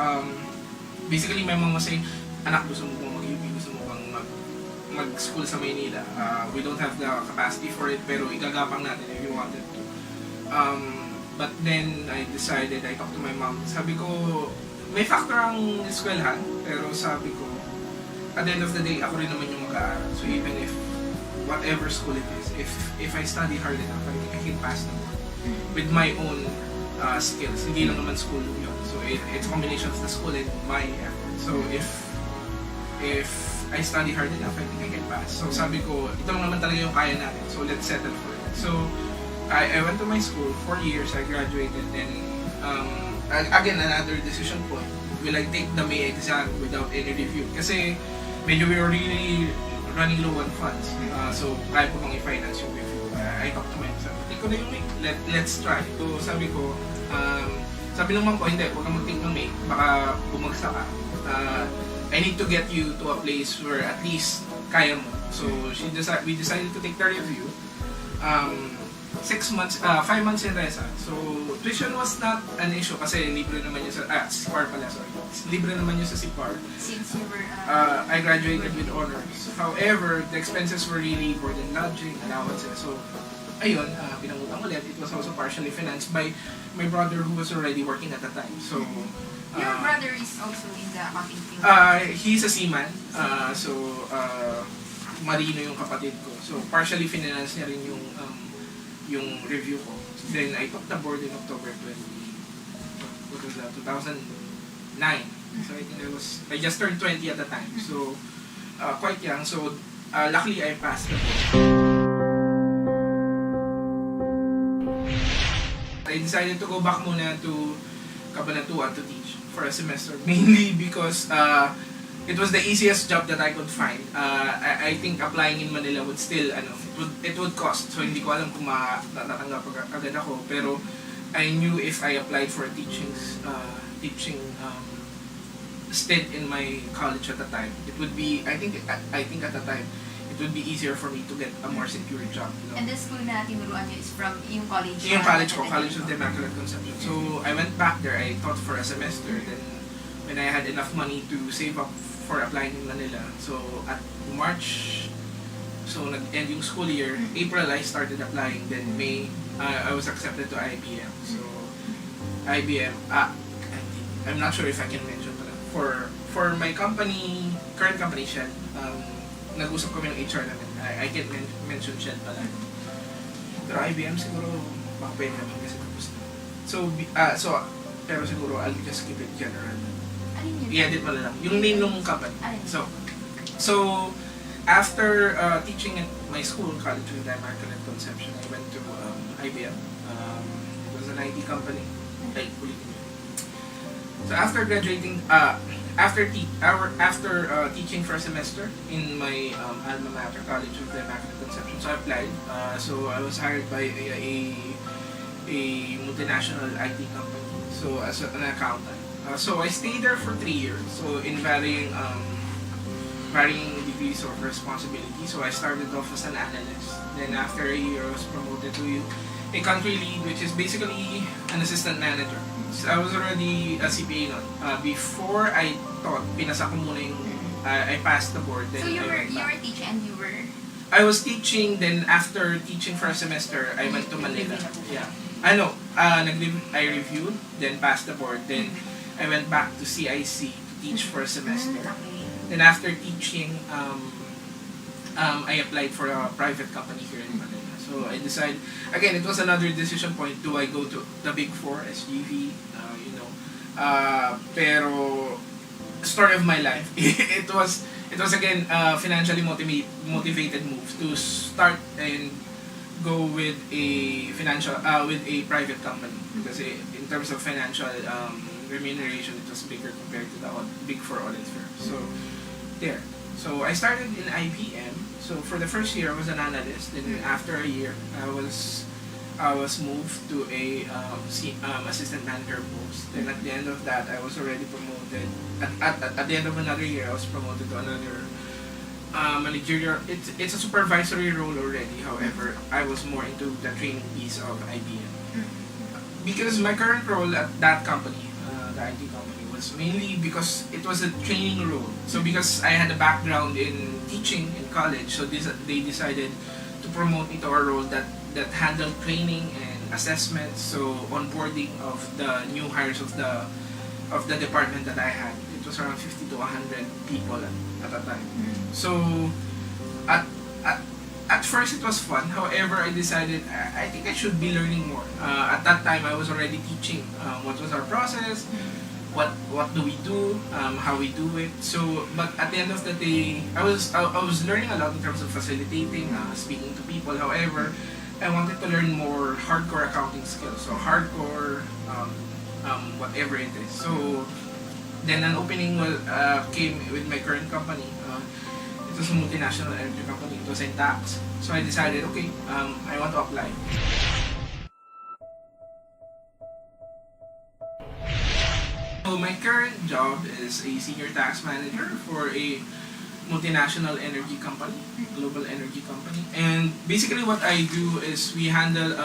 basically my mom was saying, anak, gusto mo bang mag-UP? Gusto mo bang mag-school sa Maynila? We don't have the capacity for it, pero igagapang natin if you wanted to. But then I decided, I talked to my mom. Sabi ko, may factor ang eskwelahan, pero sabi ko, at the end of the day, ako rin naman yung mag-aaral. So even if whatever school it is, if I study hard enough, I think I can pass the board with my own skills. Hindi lang naman school yun. So it's a combination of the school and my effort. So if I study hard enough, I think I can pass. So sabi ko, ito lang naman talaga yung kaya natin. So let's settle for it. So I went to my school, 4 years, I graduated, then again, another decision point. Will I take the May exam without any review? Kasi medyo we were really running low on funds. So kaya ko bang i-finance yung review. I talked to my myself, take ko na yung May, let's try. So sabi ko, sabi ng mom ko, hindi, huwag kang mag-take ng May, baka bumagsak ka. I need to get you to a place where at least kaya mo. So we decided to take the review. 5 months in Resa. So tuition was not an issue kasi libre naman yun sa SIPAR pala, sorry. Libre naman yun sa SIPAR. Since you were... I graduated with honors. However, the expenses were really more than lodging, allowances. So ayun, pinangutang ulit. It was also partially financed by my brother who was already working at the time. So your brother is also in the accounting field. He's a seaman. Marino yung kapatid ko. So partially finance niya rin yung review ko. Then I took the board in October 2009. So I think I just turned 20 at the time. So quite young. So luckily I passed the board. I decided to go back muna to Cabanatuan to teach for a semester, mainly because it was the easiest job that I could find. I think applying in Manila would still, it would cost. So hindi ko alam kung matatanggap agad ako. Pero I knew if I applied for a teaching stint in my college at the time, it would be, I think at the time, it would be easier for me to get a more secure job. And the school na tinuruan niyo is from yung college? Yung college ko, College of the Immaculate Conception. So I went back there, I taught for a semester, then when I had enough money to save up for applying in Manila, so at March, so nag-end yung school year, April I started applying, then May, I was accepted to IBM. So IBM, I'm not sure if I can mention pala. For my company, current company, Shell, nag-usap kami ng HR namin. I can't mention Shell pala. Pero IBM siguro, baka pwede naman kasi tapos na. So, pero siguro I'll just keep it general. Alin yun? I-edit mo na lang. Yung name ng company. Alin? So after teaching at my school, College of the Immaculate Conception, I went to IBM. It was an IT company. Like, ulitin yun. So after graduating, after teaching for a semester in my alma mater, College of the Immaculate Conception, so I applied. So I was hired by a multinational IT company. So as an accountant. So I stayed there for 3 years. So in varying degrees of responsibility. So I started off as an analyst. Then after a year, I was promoted to a country lead, which is basically an assistant manager. So I was already a CPA noon. Before I thought, pinasa ko muna yung, I passed the board. Then So you I were went back. teaching and you were... I was teaching, then after teaching for a semester, I went to Manila. Yeah. I reviewed, then passed the board, then I went back to CIC to teach for a semester. Okay. Then after teaching, I applied for a private company here in Manila. So I decided, again, it was another decision point. Do I go to the Big Four, SGV, Pero story of my life. It was again financially motivated move to start and go with a private company because in terms of financial remuneration it was bigger compared to the big four audit firm. So there. So I started in IBM. So for the first year I was an analyst, and after a year I was moved to a assistant manager post. Then at the end of that, I was already promoted. At the end of another year, I was promoted to another managerial. It's a supervisory role already. However, I was more into the training piece of IBM. Because my current role at that company, the IT company, was mainly because it was a training role. So because I had a background in teaching in college, so they decided to promote me to a role that handled training and assessment, so onboarding of the new hires of the department that I had. It was around 50 to 100 people at a time. So at first it was fun. However, I decided I think I should be learning more. At that time, I was already teaching what was our process, what do we do, how we do it. So, but at the end of the day, I was learning a lot in terms of facilitating, speaking to people. However, I wanted to learn more hardcore accounting skills, so hardcore whatever it is. So then an opening came with my current company. It was a multinational energy company. It was in tax. So I decided, okay, I want to apply. So my current job is a senior tax manager for a multinational energy company, global energy company. And basically what I do is we handle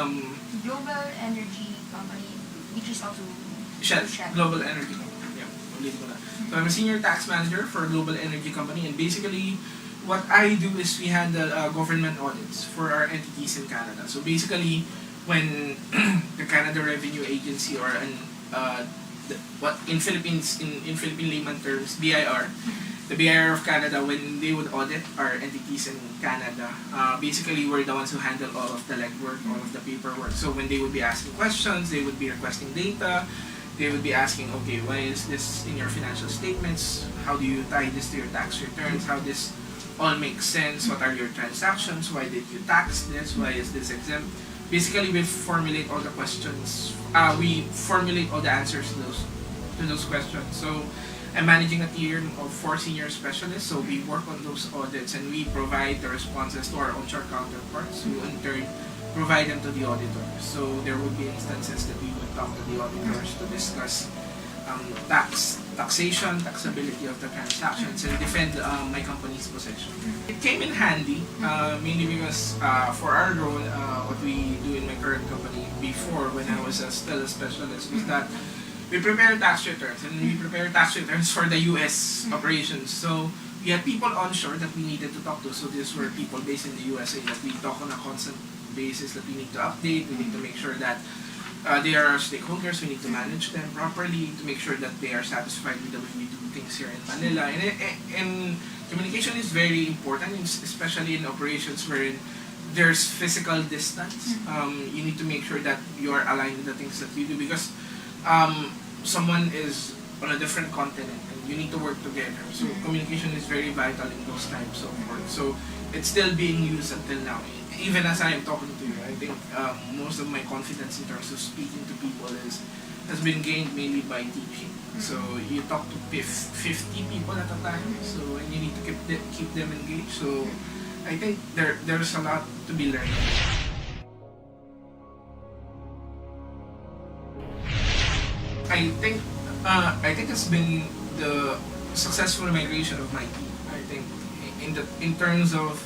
Global energy company, which is also Shell, global energy company. Yeah, ulit ko na. So I'm a senior tax manager for a global energy company, and basically what I do is we handle government audits for our entities in Canada. So basically when the Canada Revenue Agency or what in Philippines in Philippine layman terms BIR, the BIR of Canada, when they would audit our entities in Canada, basically we're the ones who handle all of the legwork, all of the paperwork. So when they would be asking questions, they would be requesting data, they would be asking, okay, why is this in your financial statements? How do you tie this to your tax returns? How this all makes sense? What are your transactions? Why did you tax this? Why is this exempt? Basically, we formulate all the questions. We formulate all the answers to those questions. So I'm managing a team of 4 senior specialists, so we work on those audits and we provide the responses to our onshore counterparts who in turn provide them to the auditors. So there would be instances that we would talk to the auditors to discuss taxation, taxability of the transactions, and defend my company's position. It came in handy, mainly because for our role, what we do in my current company before when I was still a specialist was that we prepare tax returns, and we prepare tax returns for the US operations. So we had people onshore that we needed to talk to. So these were people based in the USA that we talk on a constant basis, that we need to update. We need to make sure that they are our stakeholders. We need to manage them properly to make sure that they are satisfied with the way we do things here in Manila. And communication is very important, especially in operations wherein there's physical distance. You need to make sure that you are aligned with the things that we do, because someone is on a different continent and you need to work together. So communication is very vital in those types of work. So it's still being used until now. Even as I am talking to you, I think most of my confidence in terms of speaking to people has been gained mainly by teaching. So you talk to 50 people at a time, so and you need to keep them engaged. So I think there's a lot to be learned. I think it's been the successful migration of my team. I think in terms of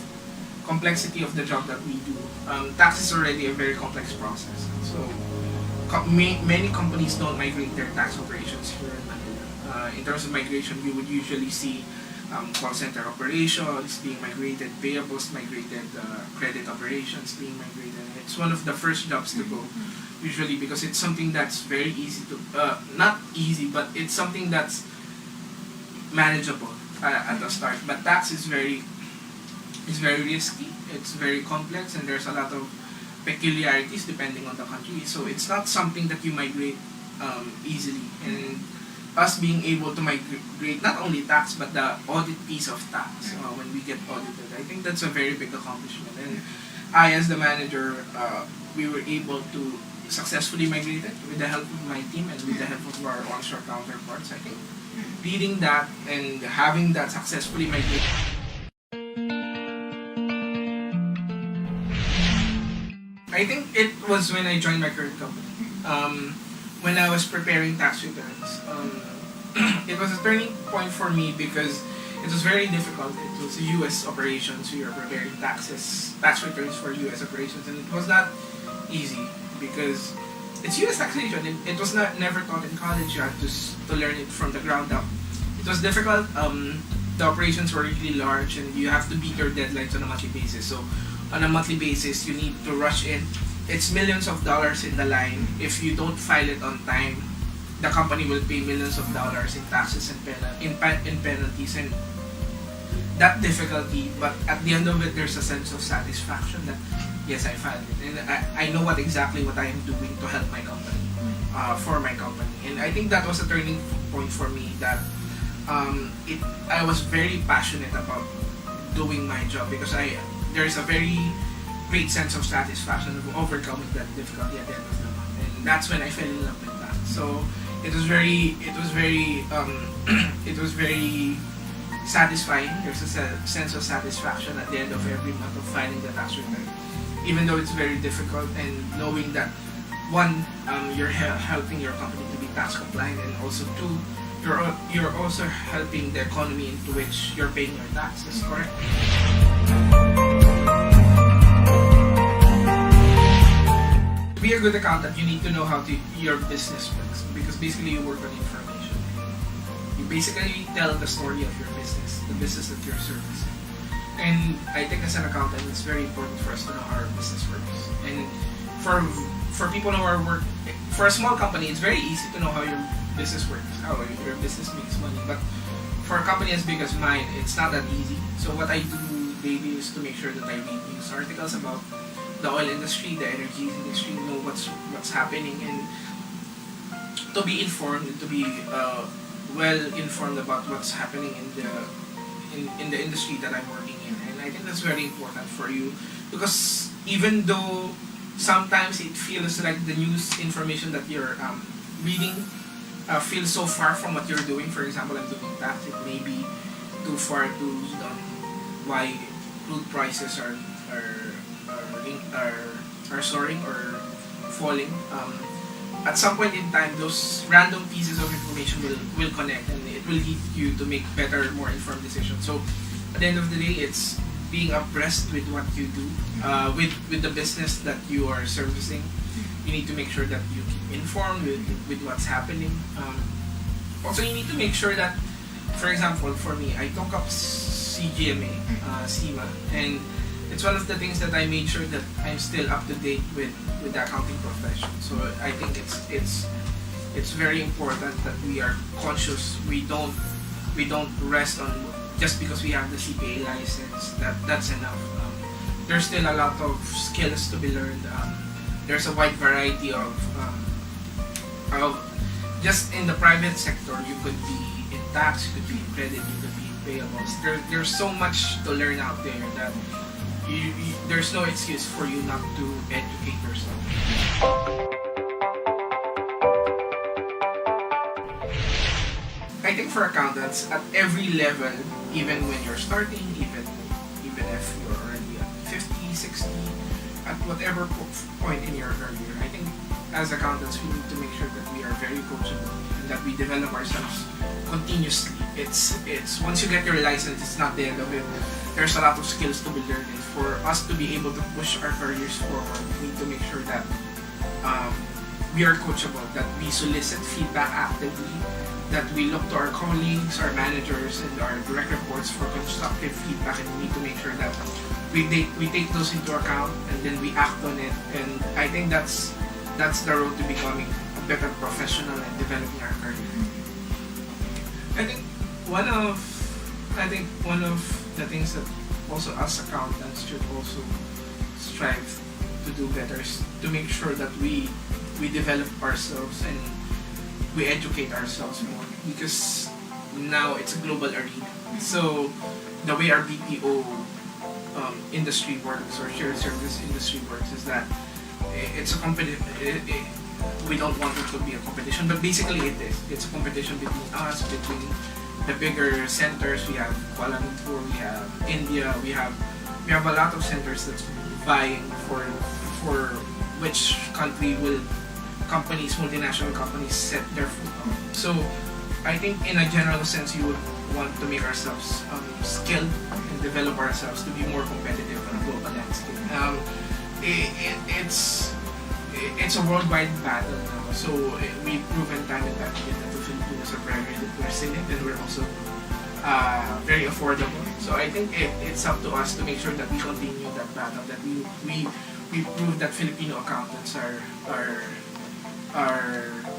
complexity of the job that we do, tax is already a very complex process. So many companies don't migrate their tax operations here in Manila. In terms of migration, you would usually see call center operations being migrated, payables migrated, credit operations being migrated. It's one of the first jobs to go. Usually because it's something that's very easy to, not easy, but it's something that's manageable at the start. But tax is very risky, it's very complex, and there's a lot of peculiarities depending on the country. So it's not something that you migrate easily. And us being able to migrate not only tax but the audit piece of tax when we get audited, I think that's a very big accomplishment. And I, as the manager, we were able to successfully migrate it with the help of my team and with the help of our onshore counterparts. I think leading that and having that successfully migrated. I think it was when I joined my current company. When I was preparing tax returns, it was a turning point for me because it was very difficult. It was a U.S. operation, so you're preparing tax returns for U.S. operations, and it was not easy because it's U.S. taxation. It was never taught in college. You had to learn it from the ground up. It was difficult. The operations were really large, and you have to beat your deadlines on a monthly basis. So on a monthly basis, you need to rush in. It's millions of dollars in the line. If you don't file it on time, the company will pay millions of dollars in taxes and penalties, and that difficulty. But at the end of it, there's a sense of satisfaction that yes, I filed it, and I know exactly what I am doing to help my company, for my company. And I think that was a turning point for me. That I was very passionate about doing my job because there's a very great sense of satisfaction of overcoming that difficulty at the end of the month, and that's when I fell in love with that. So it was very satisfying. There's a sense of satisfaction at the end of every month of filing the tax return, even though it's very difficult, and knowing that one, you're helping your company to be tax compliant, and also two, you're also helping the economy into which you're paying your taxes, correct? To be a good accountant, you need to know how your business works, because basically you work on information. You basically tell the story of your business, the business that you're servicing. And I think as an accountant, it's very important for us to know how our business works. And for people who are for a small company, it's very easy to know how your business works, how your business makes money. But for a company as big as mine, it's not that easy. So what I do daily is to make sure that I read news articles about the oil industry, the energy industry, know what's happening, and to be informed, and to be well informed about what's happening in the industry that I'm working in. And I think that's very important for you, because even though sometimes it feels like the news information that you're reading feels so far from what you're doing. For example, I'm doing tax. It may be too far to read on why crude prices are soaring or falling. At some point in time, those random pieces of information will connect, and it will lead you to make better, more informed decisions. So at the end of the day, it's being abreast with what you do, with the business that you are servicing. You need to make sure that you keep informed with what's happening. Also, you need to make sure that, for example, for me, I took up CGMA, CIMA, and it's one of the things that I made sure that I'm still up to date with the accounting profession. So I think it's very important that we are conscious. We don't rest on just because we have the CPA license. That's enough. There's still a lot of skills to be learned. There's a wide variety of just in the private sector. You could be in tax, you could be in credit, you could be in payables. There's so much to learn out there that there's no excuse for you not to educate yourself. I think for accountants, at every level, even when you're starting, even if you're already at 50, 60, at whatever point in your career, I think as accountants, we need to make sure that we are very coachable and that we develop ourselves continuously. It's once you get your license, it's not the end of it. There's a lot of skills to be learned, and for us to be able to push our careers forward, we need to make sure that we are coachable, that we solicit feedback actively, that we look to our colleagues, our managers, and our direct reports for constructive feedback, and we need to make sure that we take those into account, and then we act on it. And I think that's the road to becoming a better professional and developing our career. I think one of the things that also us accountants should also strive to do better is to make sure that we develop ourselves and we educate ourselves more, because now it's a global arena. So the way our BPO industry works, or shared service industry works, is that it's a competition. We don't want it to be a competition, but basically it is. It's a competition between us, between the bigger centers. We have Kuala Lumpur, we have India, we have a lot of centers that's vying for which country will multinational companies set their foot on. So I think in a general sense, you would want to make ourselves skilled and develop ourselves to be more competitive on a global landscape. It's a worldwide battle now. So we've proven time and time again that the Filipinos are very resilient, and we're also very affordable. So I think it's up to us to make sure that we continue that battle, that we prove that Filipino accountants are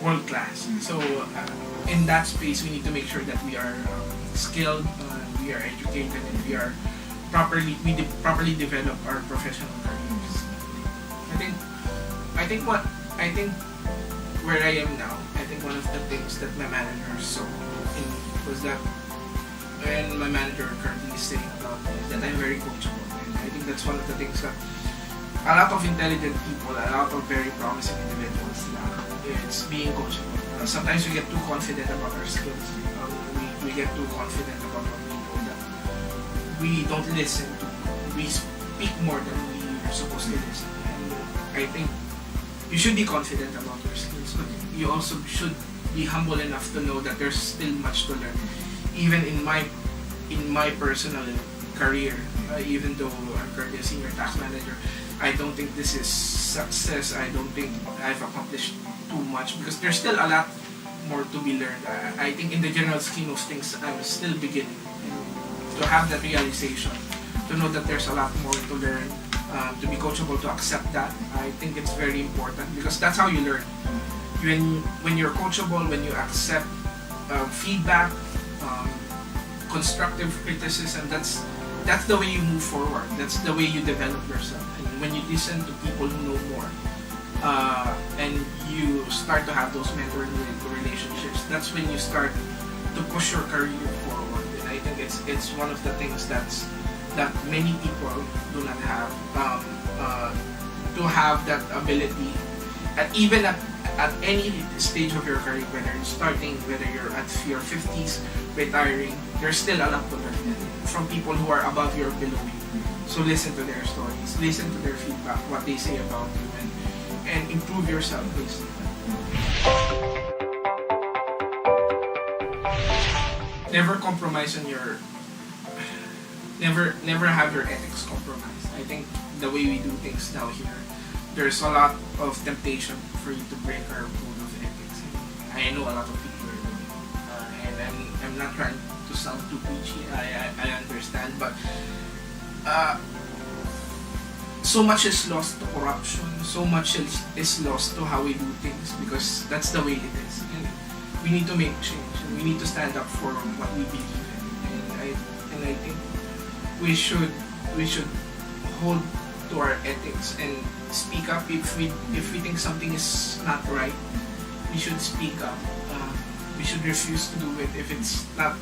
world class. So in that space, we need to make sure that we are skilled, we are educated, and we properly develop our professional careers. I think where I am now, I think one of the things that my manager saw in me was that when my manager currently is saying about me, that I'm very coachable. And I think that's one of the things that a lot of intelligent people, a lot of very promising individuals lack. It's being coachable. Sometimes we get too confident about our skills. We get too confident about what we know, that we don't listen to. We speak more than we are supposed to listen. And I think you should be confident about your skills, but you also should be humble enough to know that there's still much to learn. Even in my personal career, even though I'm currently a senior tax manager, I don't think this is success. I don't think I've accomplished too much, because there's still a lot more to be learned. I think in the general scheme of things, I'm still beginning. And to have that realization, to know that there's a lot more to learn, to be coachable, to accept that, I think it's very important, because that's how you learn. When you're coachable, when you accept feedback, constructive criticism, that's the way you move forward. That's the way you develop yourself. And when you listen to people who know more, and you start to have those mentoring relationships, that's when you start to push your career forward. And I think it's one of the things that many people do not have, to have that ability, and even at any stage of your career, whether you're starting, whether you're at your 50s, retiring, there's still a lot to learn from people who are above you or below you. So listen to their stories, listen to their feedback, what they say about you, and improve yourself based on that. Never compromise on your... Never have your ethics compromised. I think the way we do things now here, there's a lot of temptation for you to break our code of ethics. I know a lot of people are doing it. And I'm not trying to sound too preachy. I understand, but so much is lost to corruption. So much is lost to how we do things, because that's the way it is. And we need to make change. And we need to stand up for what we believe in. And I think we should hold to our ethics and speak up if we think something is not right. We should speak up. We should refuse to do it if it's not.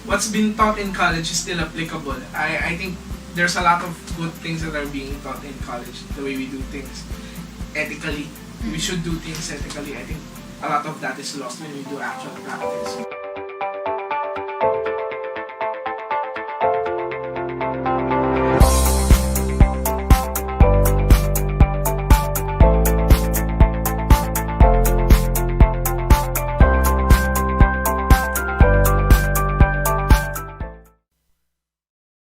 What's been taught in college is still applicable. I think there's a lot of good things that are being taught in college. The way we do things ethically, we should do things ethically. I think a lot of that is lost when we do actual practice.